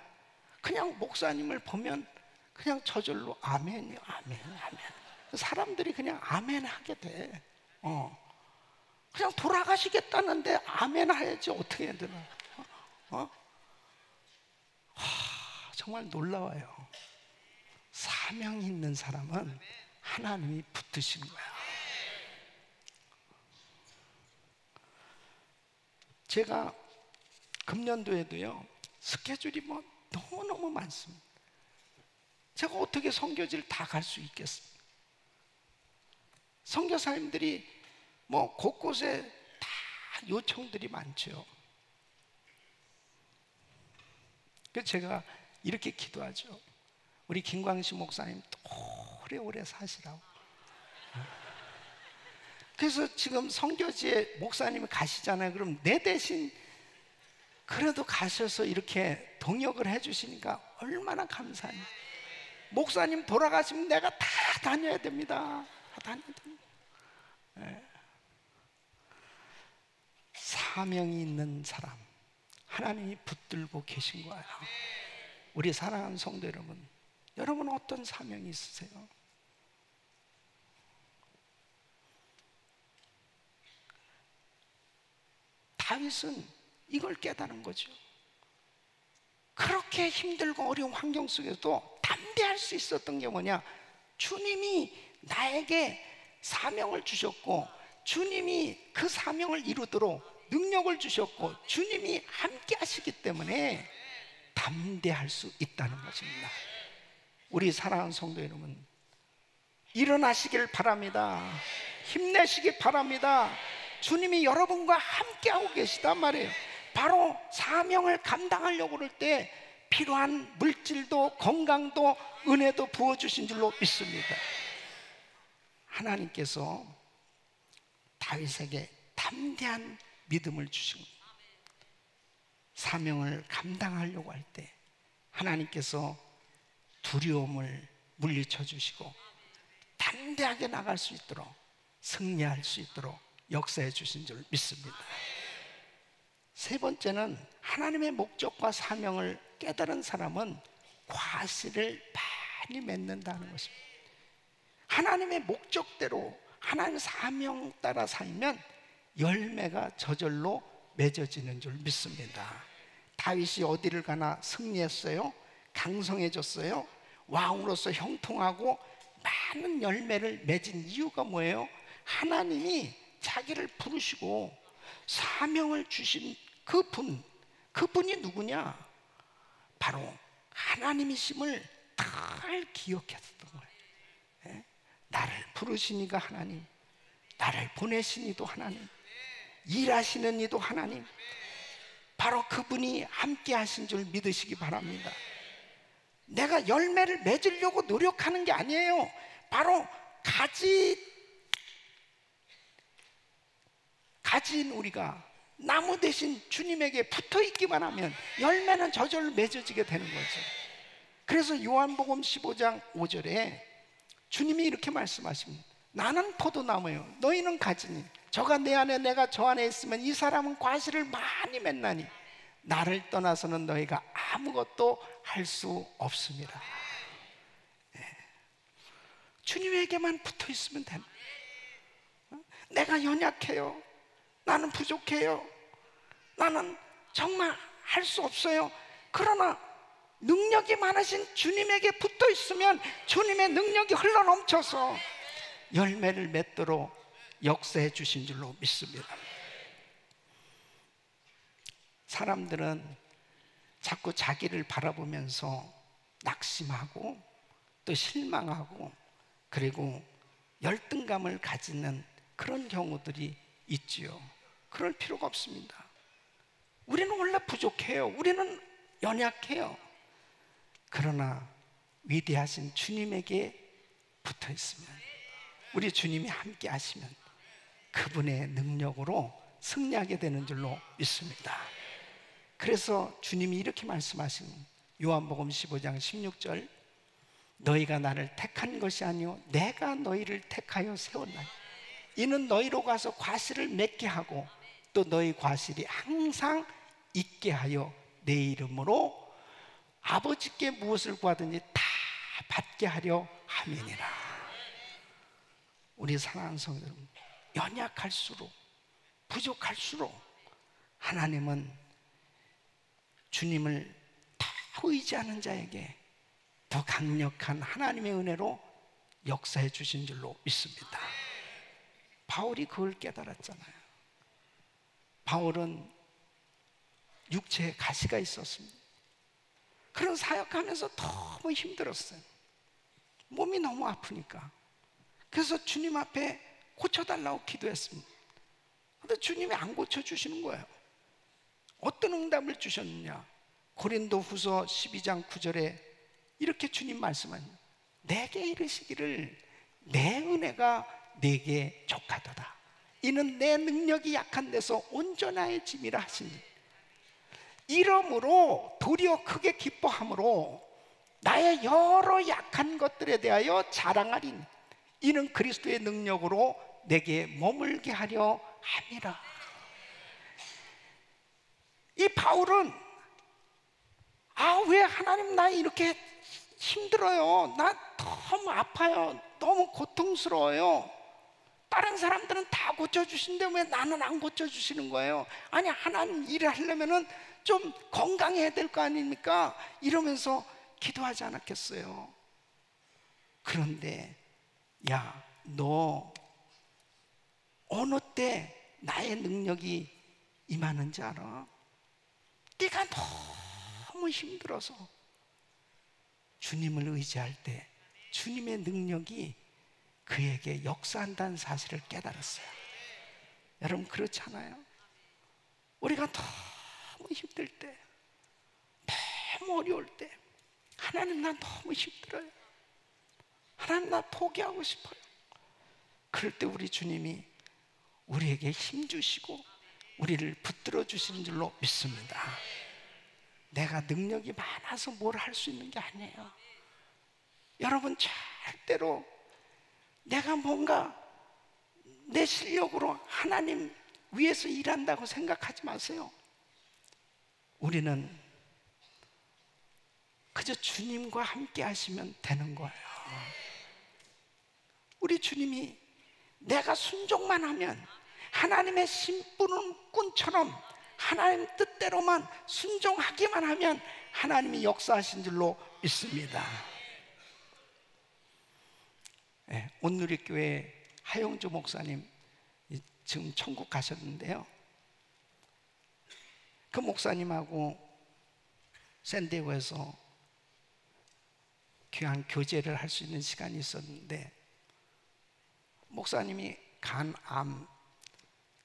그냥 목사님을 보면 그냥 저절로 아멘이요, 아멘, 아멘. 사람들이 그냥 아멘 하게 돼. 그냥 돌아가시겠다는데 아멘 해야지 어떻게 해야 되나. 정말 놀라워요. 사명이 있는 사람은 하나님이 붙드신 거야. 제가 금년도에도요 스케줄이 뭐 너무너무 많습니다. 제가 어떻게 선교지를 다 갈 수 있겠습니까? 선교사님들이 뭐 곳곳에 다 요청들이 많죠. 그래서 제가 이렇게 기도하죠. 우리 김광식 목사님 오래오래 사시라고. 그래서 지금 선교지에 목사님이 가시잖아요. 그럼 내 대신 그래도 가셔서 이렇게 동역을 해주시니까 얼마나 감사해요. 목사님 돌아가시면 내가 다 다녀야 됩니다. 다 다녀야 됩니다. 네. 사명이 있는 사람 하나님이 붙들고 계신 거예요. 우리 사랑하는 성도 여러분, 여러분은 어떤 사명이 있으세요? 다윗은 이걸 깨달은 거죠. 그렇게 힘들고 어려운 환경 속에서도 담대할 수 있었던 게 뭐냐? 주님이 나에게 사명을 주셨고, 주님이 그 사명을 이루도록 능력을 주셨고, 주님이 함께 하시기 때문에 담대할 수 있다는 것입니다. 우리 사랑하는 성도 여러분, 일어나시길 바랍니다. 힘내시길 바랍니다. 주님이 여러분과 함께하고 계시단 말이에요. 바로 사명을 감당하려고 그럴 때 필요한 물질도 건강도 은혜도 부어주신 줄로 믿습니다. 하나님께서 다윗에게 담대한 믿음을 주신 겁니다. 사명을 감당하려고 할 때 하나님께서 두려움을 물리쳐 주시고 담대하게 나갈 수 있도록, 승리할 수 있도록 역사해 주신 줄 믿습니다. 세 번째는 하나님의 목적과 사명을 깨달은 사람은 과실을 많이 맺는다는 것입니다. 하나님의 목적대로 하나님의 사명 따라 살면 열매가 저절로 맺어지는 줄 믿습니다. 다윗이 어디를 가나 승리했어요. 강성해졌어요. 왕으로서 형통하고 많은 열매를 맺은 이유가 뭐예요? 하나님이 자기를 부르시고 사명을 주신 그분이 누구냐? 바로 하나님이심을 잘 기억했던 거예요. 나를 부르시니가 하나님, 나를 보내시니도 하나님, 일하시는 이도 하나님, 바로 그분이 함께 하신 줄 믿으시기 바랍니다. 내가 열매를 맺으려고 노력하는 게 아니에요. 바로 가진 우리가 나무 대신 주님에게 붙어 있기만 하면 열매는 저절로 맺어지게 되는 거죠. 그래서 요한복음 15장 5절에 주님이 이렇게 말씀하십니다. 나는 포도나무예요, 너희는 가지니 저가 내 안에 내가 저 안에 있으면 이 사람은 과실을 많이 맺나니 나를 떠나서는 너희가 아무것도 할 수 없습니다. 주님에게만 붙어 있으면 됩니다. 내가 연약해요, 나는 부족해요, 나는 정말 할 수 없어요. 그러나 능력이 많으신 주님에게 붙어 있으면 주님의 능력이 흘러넘쳐서 열매를 맺도록 역사해 주신 줄로 믿습니다. 사람들은 자꾸 자기를 바라보면서 낙심하고 또 실망하고 그리고 열등감을 가지는 그런 경우들이 있지요. 그럴 필요가 없습니다. 우리는 원래 부족해요. 우리는 연약해요. 그러나 위대하신 주님에게 붙어 있으면, 우리 주님이 함께 하시면 그분의 능력으로 승리하게 되는 줄로 믿습니다. 그래서 주님이 이렇게 말씀하신 요한복음 15장 16절, 너희가 나를 택한 것이 아니요 내가 너희를 택하여 세웠나니 이는 너희로 가서 과실을 맺게 하고 또 너희 과실이 항상 있게 하여 내 이름으로 아버지께 무엇을 구하든지 다 받게 하려 함이니라. 우리 사랑하는 성도 여러분, 연약할수록 부족할수록 하나님은 주님을 다 의지하는 자에게 더 강력한 하나님의 은혜로 역사해 주신 줄로 믿습니다. 바울이 그걸 깨달았잖아요. 바울은 육체에 가시가 있었습니다. 그런 사역하면서 너무 힘들었어요. 몸이 너무 아프니까. 그래서 주님 앞에 고쳐달라고 기도했습니다. 그런데 주님이 안 고쳐주시는 거예요. 어떤 응답을 주셨느냐? 고린도 후서 12장 9절에 이렇게 주님 말씀하십니다. 내게 이르시기를 내 은혜가 내게 족하도다. 이는 내 능력이 약한 데서 온전하의 짐이라 하시니 이러므로 도리어 크게 기뻐함으로 나의 여러 약한 것들에 대하여 자랑하리니 이는 그리스도의 능력으로 내게 머물게 하려 함이라. 이 바울은 왜 하나님 나 이렇게 힘들어요, 나 너무 아파요, 너무 고통스러워요, 다른 사람들은 다 고쳐주시는데 왜 나는 안 고쳐주시는 거예요? 아니, 하나님 일을 하려면은 좀 건강해야 될 거 아닙니까? 이러면서 기도하지 않았겠어요? 그런데 야, 너 어느 때 나의 능력이 임하는지 알아? 네가 너무 힘들어서 주님을 의지할 때 주님의 능력이 그에게 역사한다는 사실을 깨달았어요. 여러분, 그렇지 않아요? 우리가 너무 힘들 때, 너무 어려울 때, 하나님 나 너무 힘들어요, 하나님 나 포기하고 싶어요. 그럴 때 우리 주님이 우리에게 힘 주시고 우리를 붙들어 주시는 줄로 믿습니다. 내가 능력이 많아서 뭘 할 수 있는 게 아니에요. 여러분, 절대로 내가 뭔가 내 실력으로 하나님 위해서 일한다고 생각하지 마세요. 우리는 그저 주님과 함께 하시면 되는 거예요. 우리 주님이 내가 순종만 하면, 하나님의 심부름꾼처럼 하나님 뜻대로만 순종하기만 하면 하나님이 역사하신 줄로 믿습니다. 네, 온누리교회 하영주 목사님 지금 천국 가셨는데요, 그 목사님하고 샌디에고에서 귀한 교제를 할 수 있는 시간이 있었는데, 목사님이 간암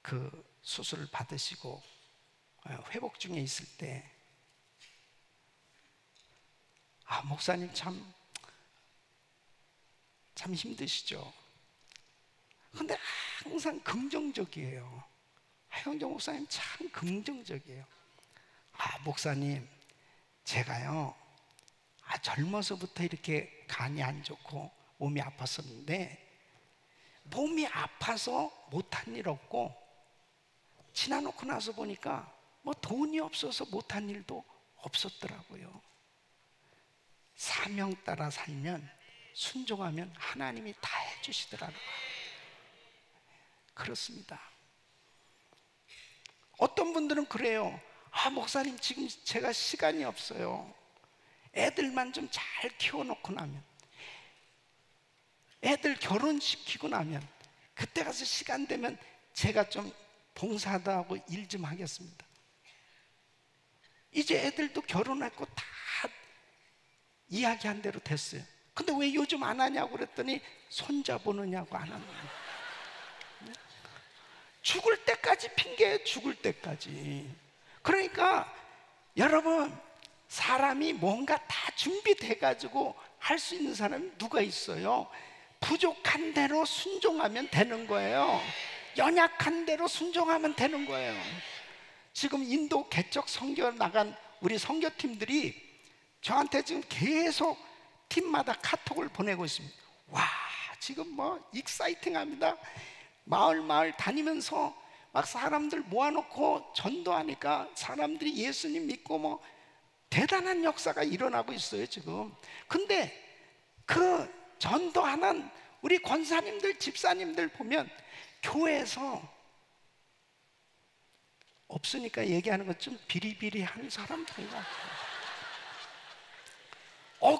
그 수술을 받으시고 회복 중에 있을 때, 목사님 참 힘드시죠. 근데 항상 긍정적이에요. 하영정 목사님 참 긍정적이에요. 목사님, 제가요 젊어서부터 이렇게 간이 안 좋고 몸이 아팠었는데, 몸이 아파서 못한 일 없고, 지나놓고 나서 보니까 뭐 돈이 없어서 못한 일도 없었더라고요. 사명 따라 살면, 순종하면 하나님이 다 해주시더라고요. 그렇습니다. 어떤 분들은 그래요. 목사님, 지금 제가 시간이 없어요. 애들만 좀 잘 키워놓고 나면, 애들 결혼시키고 나면, 그때 가서 시간 되면 제가 좀 봉사도 하고 일 좀 하겠습니다. 이제 애들도 결혼했고 다 이야기한 대로 됐어요. 근데 왜 요즘 안 하냐고 그랬더니 손자 보느냐고 안 하는 거예요. 죽을 때까지 핑계예요. 죽을 때까지. 그러니까 여러분, 사람이 뭔가 다 준비돼 가지고 할 수 있는 사람이 누가 있어요? 부족한 대로 순종하면 되는 거예요. 연약한 대로 순종하면 되는 거예요. 지금 인도 개척 선교 나간 우리 선교팀들이 저한테 지금 계속 팀마다 카톡을 보내고 있습니다. 와, 지금 뭐 익사이팅합니다. 마을 다니면서 막 사람들 모아놓고 전도하니까 사람들이 예수님 믿고 뭐 대단한 역사가 일어나고 있어요 지금. 근데 그 전도하는 우리 권사님들, 집사님들 보면 교회에서 없으니까 얘기하는 것 좀 비리비리한 사람들 같아요.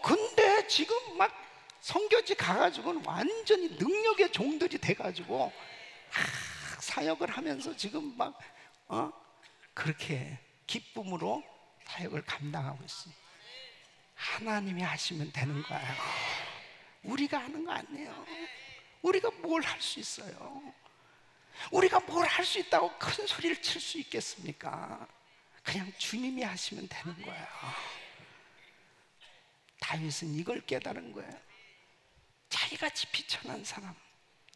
근데 지금 막 선교지 가가지고는 완전히 능력의 종들이 돼가지고 사역을 하면서 지금 막 그렇게 기쁨으로 사역을 감당하고 있습니다. 하나님이 하시면 되는 거예요. 우리가 하는 거 아니에요. 우리가 뭘 할 수 있어요? 우리가 뭘 할 수 있다고 큰 소리를 칠 수 있겠습니까? 그냥 주님이 하시면 되는 거예요. 다윗은 이걸 깨달은 거예요. 자기같이 비천한 사람,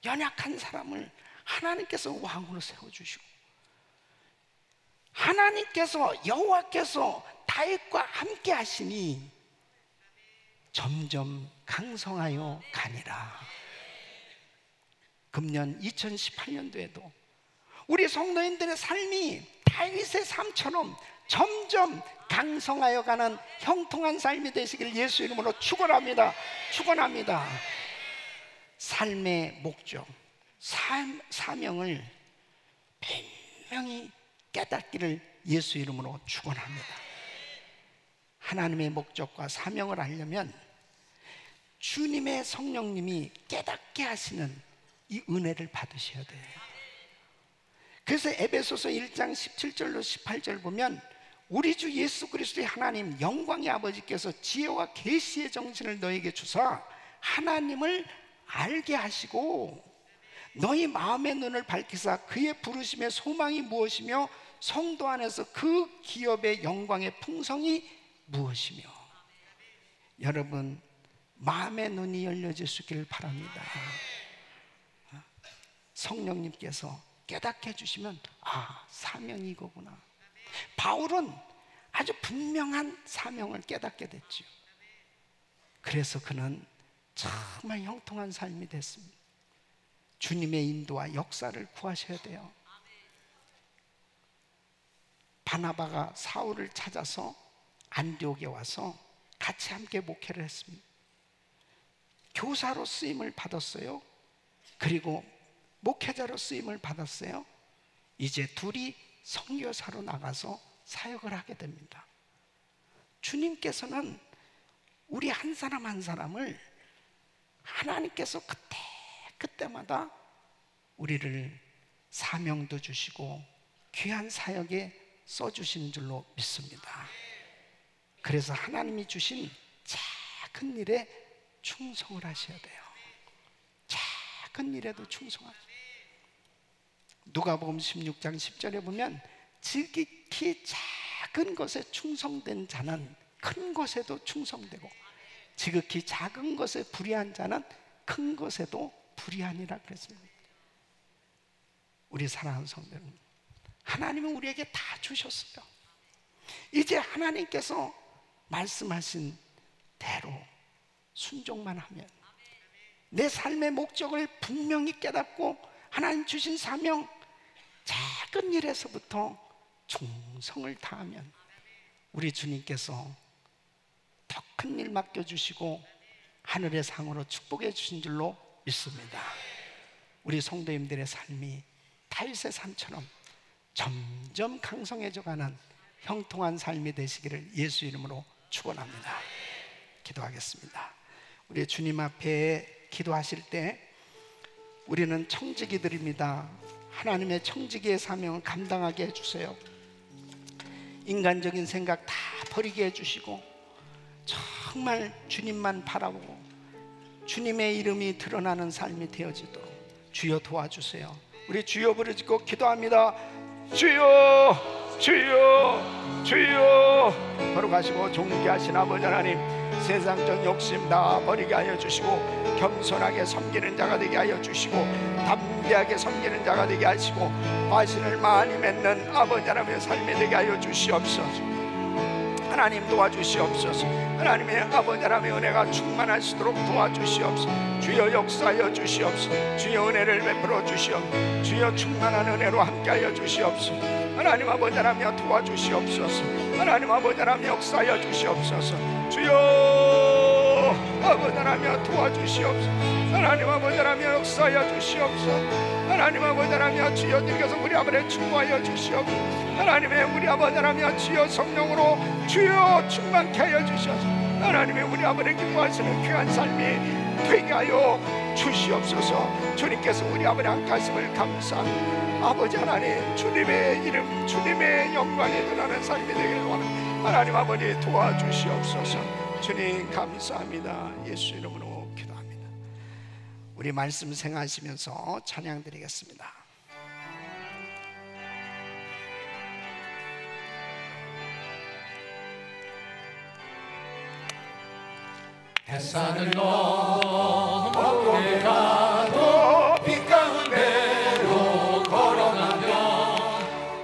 연약한 사람을 하나님께서 왕으로 세워주시고, 하나님께서, 여호와께서 다윗과 함께 하시니 점점 강성하여 가니라. 금년 2018년도에도 우리 성도인들의 삶이 다윗의 삶처럼 점점 강성하여 가는 형통한 삶이 되시길 예수 이름으로 축원합니다. 축원합니다. 삶의 목적, 사명을 분명히 깨닫기를 예수 이름으로 축원합니다. 하나님의 목적과 사명을 알려면 주님의 성령님이 깨닫게 하시는 이 은혜를 받으셔야 돼요. 그래서 에베소서 1장 17절로 18절 보면 우리 주 예수 그리스도의 하나님 영광의 아버지께서 지혜와 계시의 정신을 너에게 주사 하나님을 알게 하시고 너희 마음의 눈을 밝히사 그의 부르심의 소망이 무엇이며 성도 안에서 그 기업의 영광의 풍성이 무엇이며. 여러분, 마음의 눈이 열려질 수 있기를 바랍니다. 성령님께서 깨닫게 해주시면 아, 사명이 이거구나. 바울은 아주 분명한 사명을 깨닫게 됐죠. 그래서 그는 정말 형통한 삶이 됐습니다. 주님의 인도와 역사를 구하셔야 돼요. 바나바가 사울을 찾아서 안디옥에 와서 같이 함께 목회를 했습니다. 교사로 쓰임을 받았어요. 그리고 목회자로 쓰임을 받았어요. 이제 둘이 선교사로 나가서 사역을 하게 됩니다. 주님께서는 우리 한 사람 한 사람을 하나님께서 그때마다 우리를 사명도 주시고 귀한 사역에 써주시는 줄로 믿습니다. 그래서 하나님이 주신 작은 일에 충성을 하셔야 돼요. 작은 일에도 충성하세요. 누가복음 16장 10절에 보면 지극히 작은 것에 충성된 자는 큰 것에도 충성되고 지극히 작은 것에 불의한 자는 큰 것에도 불의하니라 그랬습니다. 우리 사랑하는 성도 여러분, 하나님은 우리에게 다 주셨어요. 이제 하나님께서 말씀하신 대로 순종만 하면 내 삶의 목적을 분명히 깨닫고 하나님 주신 사명 작은 일에서부터 충성을 다하면 우리 주님께서 더 큰 일 맡겨주시고 하늘의 상으로 축복해 주신 줄로 믿습니다. 우리 성도님들의 삶이 다윗의 삶처럼 점점 강성해져가는 형통한 삶이 되시기를 예수 이름으로 축원합니다. 기도하겠습니다. 우리 주님 앞에 기도하실 때 우리는 청지기들입니다. 하나님의 청지기의 사명을 감당하게 해주세요. 인간적인 생각 다 버리게 해주시고 정말 주님만 바라보고 주님의 이름이 드러나는 삶이 되어지도록 주여 도와주세요. 우리 주여 부르짖고 기도합니다. 주여 주여 주여. 걸어가시고 존귀하신 아버지 하나님, 세상적 욕심 다 버리게 하여 주시고 겸손하게 섬기는 자가 되게 하여 주시고 담대하게 섬기는 자가 되게 하시고 화신을 많이 맺는 아버지 하나님의 삶이 되게 하여 주시옵소서. 하나님 도와주시옵소서. 하나님의 아버지 하나님의 은혜가 충만하시도록 도와주시옵소서. 주여 역사하여 주시옵소서. 주여 은혜를 베풀어 주시옵소서. 주여 충만한 은혜로 함께하여 주시옵소서. 하나님 아버지 하나님 도와주시옵소서. 하나님 아버지 하나님 역사하여 주시옵소서. 주여 아버지 하나님 도와주시옵소서. 하나님 아버지 하나님 역사하여 주시옵소서. 하나님 아버지 하나님 주여 주께서 우리 아버지를 축복하여 주시옵소서. 하나님의 우리 아버지 하나님 주여 성령으로 주여 충만케 하여 주셔서 하나님의 우리 아버지를 기뻐하시는 귀한 삶이 되게 하여 주시옵소서. 주님께서 우리 아버지 함께하심을 감사합니다. 아버지 하나님, 주님의 이름 주님의 영광이 드러나는 삶이 되기를 원합니다. 하나님 아버지 도와주시옵소서. 주님 감사합니다. 예수 이름으로 기도합니다. 우리 말씀 생각하시면서 찬양 드리겠습니다. 햇산을 넘어 내가도 빛 가운데로 걸어가면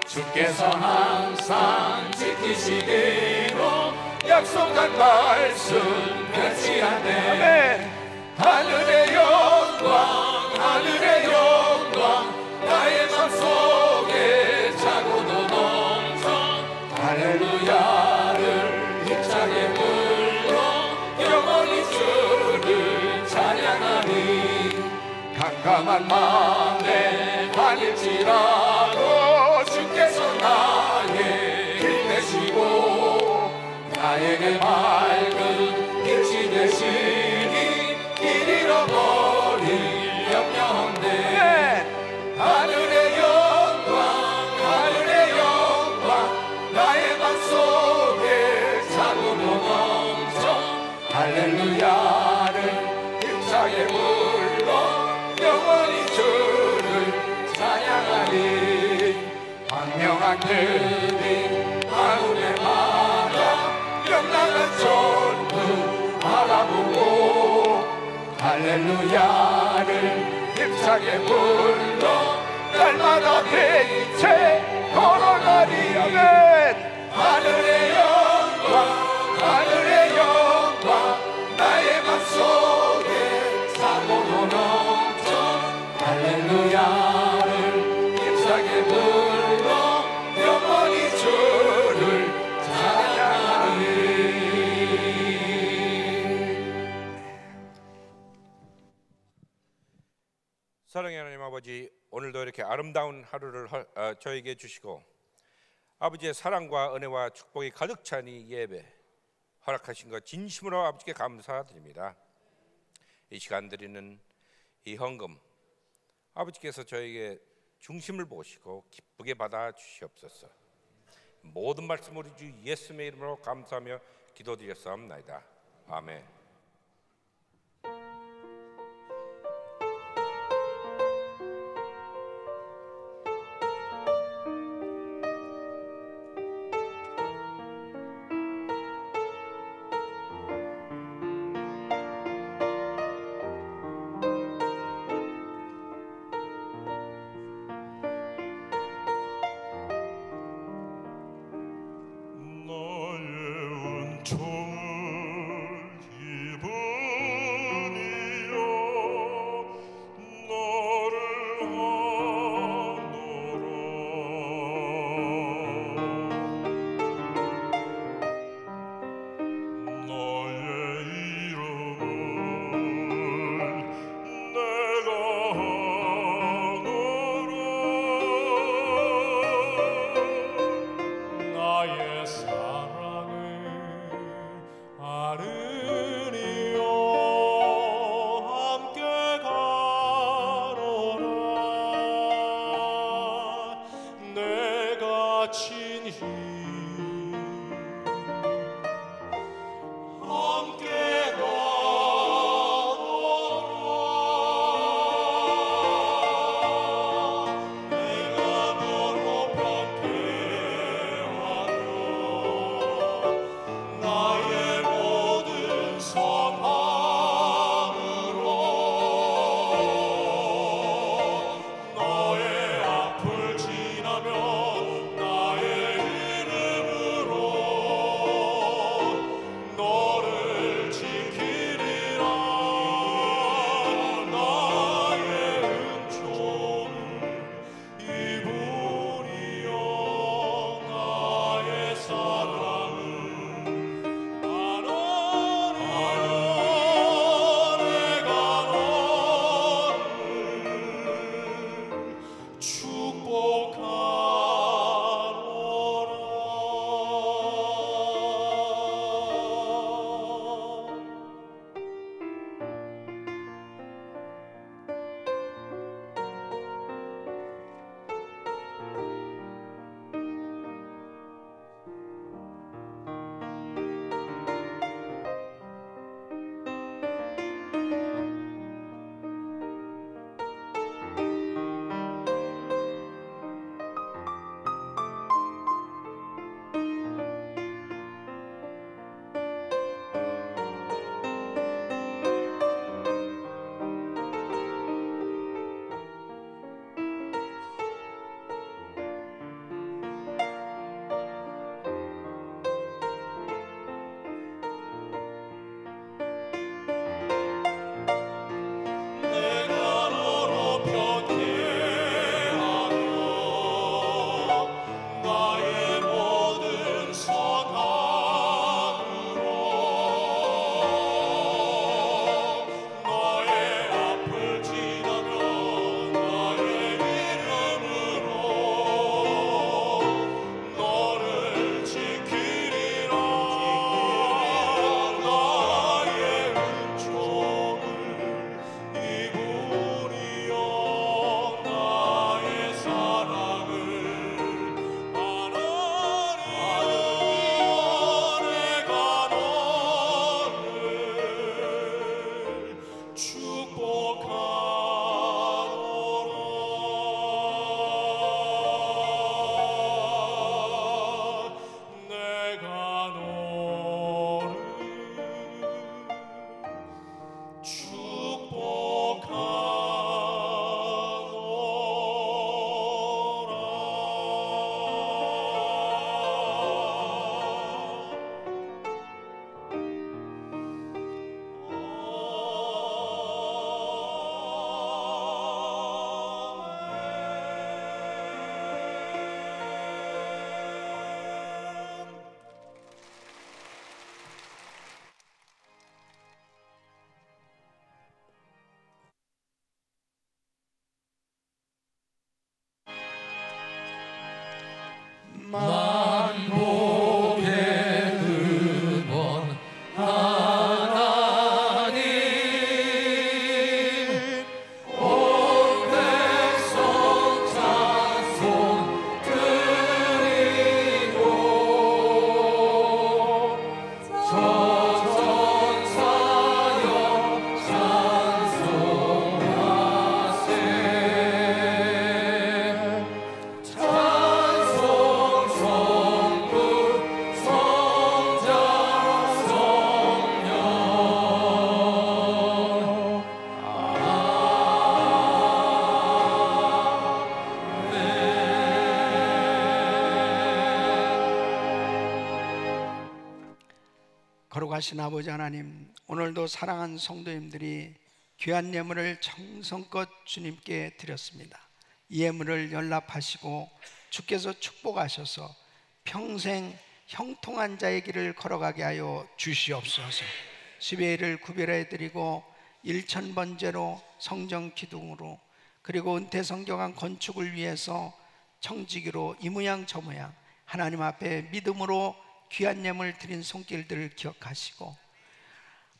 주께서 항상 지키시기로 약속한 말씀 펼치한데 하늘의 영광 하늘의 영광 나의 맘속에 차고도 넘쳐 할렐루야를 힘차게 불러 영원히 주를 찬양하니 용감한 마음에 다닐지라도 주께서 나의 길 되시고 나에게 맑은 빛이 되시니 길 잃어버릴 염려없네. 하늘의 영광 나의 맘속에 차고도 넘쳐 할렐루야를 힘차게 불러 영원히 주를 찬양하리. 광명한 들이 마음에 받아 명랑한 전부 바라보고 할렐루야를 힘차게 불러 날마다 빛에 걸어가리. 아멘. 하늘의 영광 나의 맘속에 사고도 넘쳐 할렐루야를 힘차게 불러 영원히 주를 찬양하리. 사랑의 하나님 아버지, 오늘도 이렇게 아름다운 하루를 저에게 주시고 아버지의 사랑과 은혜와 축복이 가득 찬 이 예배 허락하신 것 진심으로 아버지께 감사드립니다. 이 시간 드리는 이 헌금 아버지께서 저에게 중심을 보시고 기쁘게 받아 주시옵소서. 모든 말씀 우리 주 예수님의 이름으로 감사하며 기도드렸사옵나이다. 아멘. 나의 은총을 만복의 근원 하나님 온 백성 찬송 드리고 전전사역 찬송하세 찬송 성부 성자 성령 거룩하신 아버지 하나님, 오늘도 사랑하는 성도님들이 귀한 예물을 정성껏 주님께 드렸습니다. 이 예물을 연락하시고 주께서 축복하셔서 평생 형통한 자의 길을 걸어가게 하여 주시옵소서. 10회를 구별해 드리고 1000번째로 성전 기둥으로, 그리고 은퇴 성경관 건축을 위해서 청지기로 이 모양 저 모양 하나님 앞에 믿음으로 귀한 예물 드린 손길들을 기억하시고,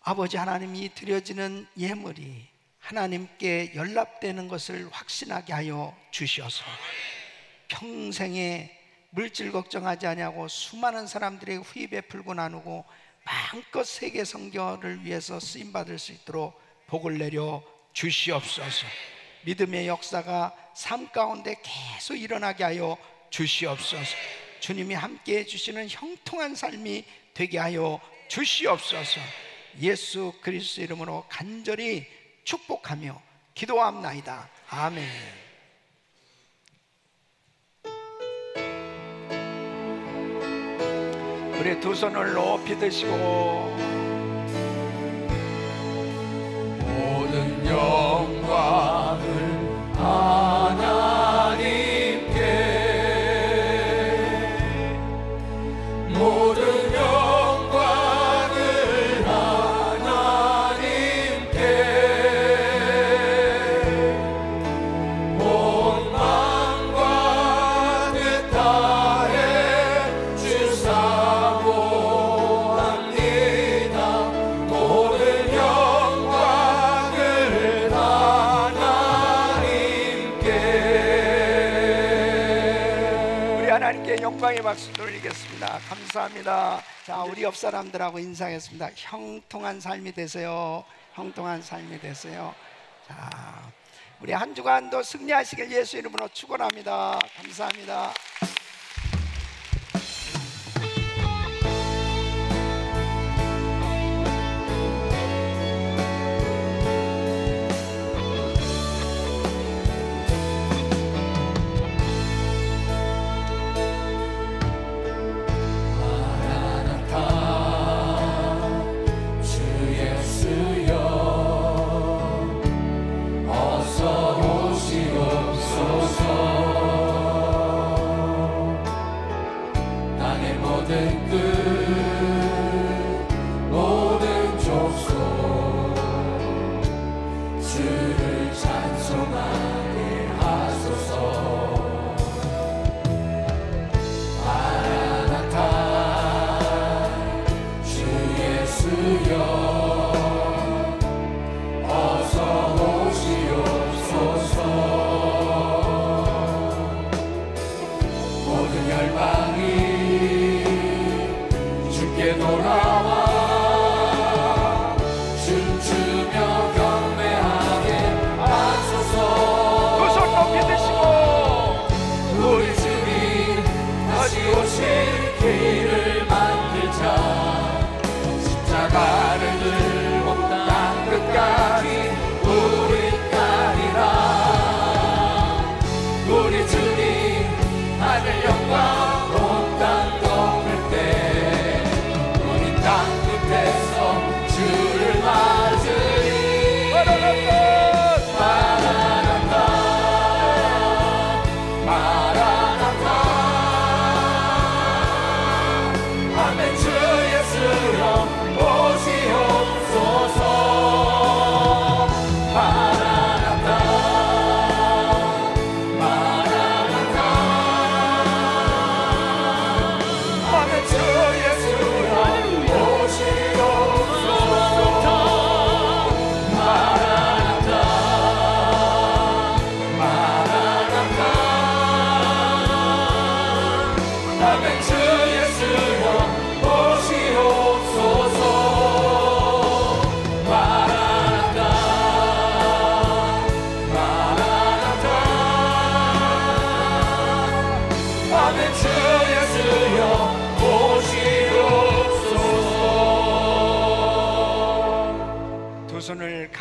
아버지 하나님이 드려지는 예물이 하나님께 연락되는 것을 확신하게 하여 주시어서 평생에 물질 걱정하지 아니하고 수많은 사람들의 후이 베풀고 나누고 마음껏 세계 선교를 위해서 쓰임받을 수 있도록 복을 내려 주시옵소서. 믿음의 역사가 삶 가운데 계속 일어나게 하여 주시옵소서. 주님이 함께해 주시는 형통한 삶이 되게 하여 주시옵소서. 예수 그리스도 이름으로 간절히 축복하며 기도합나이다. 아멘. 우리 두 손을 높이 드시고 모든 영광을 하나님께, 모든 영광을 하나님께, 온 마음과 뜻 다해 주사모합니다. 모든 영광을 하나님께. 우리 하나님께 영광의 박수 돌리겠습니다. 감사합니다. 자, 우리 옆 사람들하고 인사하겠습니다. 형통한 삶이 되세요. 형통한 삶이 되세요. 자, 우리 한 주간도 승리하시길 예수 이름으로 축원합니다. 감사합니다. 주 예수여 어서 오시옵소서. 땅의 모든 끝 모든 족속 주를 찬송하게 하소서. 마라나타 주 예수여 어서 오시옵소서. 모든 열방이 주께 돌아와 춤추며 경배하게 하소서.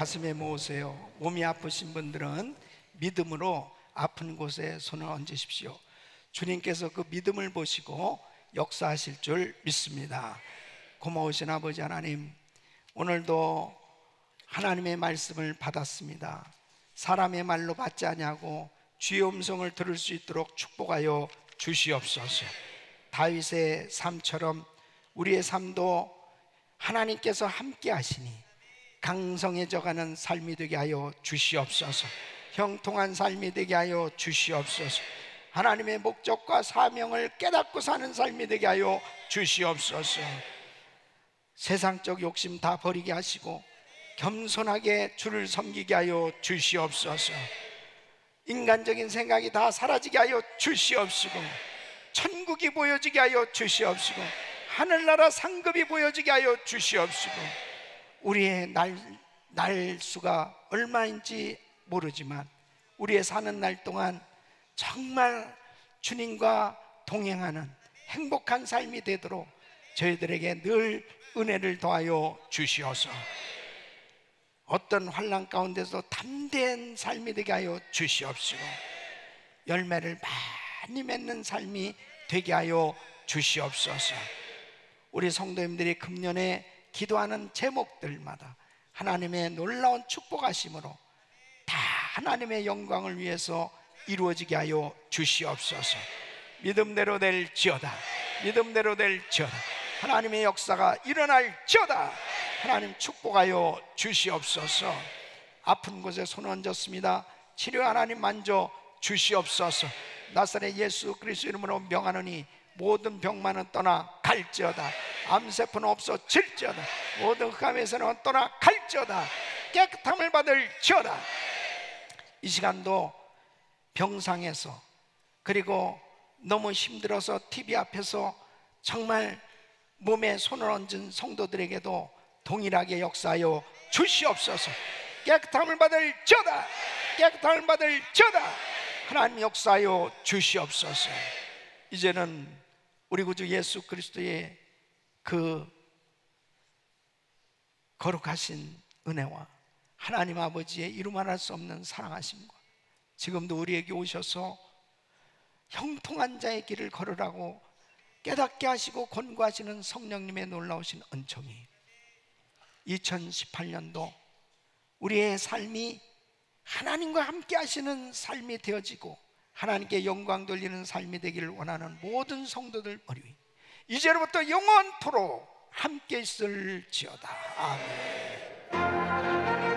가슴에 모으세요. 몸이 아프신 분들은 믿음으로 아픈 곳에 손을 얹으십시오. 주님께서 그 믿음을 보시고 역사하실 줄 믿습니다. 고마우신 아버지 하나님, 오늘도 하나님의 말씀을 받았습니다. 사람의 말로 받지 아니하고 주의 음성을 들을 수 있도록 축복하여 주시옵소서. 다윗의 삶처럼 우리의 삶도 하나님께서 함께 하시니 강성해져가는 삶이 되게 하여 주시옵소서. 형통한 삶이 되게 하여 주시옵소서. 하나님의 목적과 사명을 깨닫고 사는 삶이 되게 하여 주시옵소서. 세상적 욕심 다 버리게 하시고 겸손하게 주를 섬기게 하여 주시옵소서. 인간적인 생각이 다 사라지게 하여 주시옵시고 천국이 보여지게 하여 주시옵시고 하늘나라 상급이 보여지게 하여 주시옵시고 우리의 날수가 얼마인지 모르지만 우리의 사는 날 동안 정말 주님과 동행하는 행복한 삶이 되도록 저희들에게 늘 은혜를 더하여 주시옵소서. 어떤 환난 가운데서 담대한 삶이 되게 하여 주시옵시고 열매를 많이 맺는 삶이 되게 하여 주시옵소서. 우리 성도님들이 금년에 기도하는 제목들마다 하나님의 놀라운 축복하심으로 다 하나님의 영광을 위해서 이루어지게 하여 주시옵소서. 믿음대로 될지어다. 믿음대로 될지어다. 하나님의 역사가 일어날지어다. 하나님 축복하여 주시옵소서. 아픈 곳에 손 얹었습니다. 치료 하나님 만져 주시옵소서. 나사렛 예수 그리스도 이름으로 명하노니 모든 병만은 떠나 갈지어다. 암세포는 없어질지어다. 모든 흑암에서는 떠나 갈지어다. 깨끗함을 받을지어다. 이 시간도 병상에서 그리고 너무 힘들어서 TV 앞에서 정말 몸에 손을 얹은 성도들에게도 동일하게 역사하여 주시옵소서. 깨끗함을 받을지어다. 깨끗함을 받을지어다. 하나님 역사하여 주시옵소서. 이제는 우리 구주 예수 그리스도의 그 거룩하신 은혜와 하나님 아버지의 이루말할 수 없는 사랑하심과 지금도 우리에게 오셔서 형통한 자의 길을 걸으라고 깨닫게 하시고 권고하시는 성령님의 놀라우신 은총이 2018년도 우리의 삶이 하나님과 함께 하시는 삶이 되어지고 하나님께 영광 돌리는 삶이 되기를 원하는 모든 성도들 머리 위 이제로부터 영원토록 함께 있을지어다. 아멘.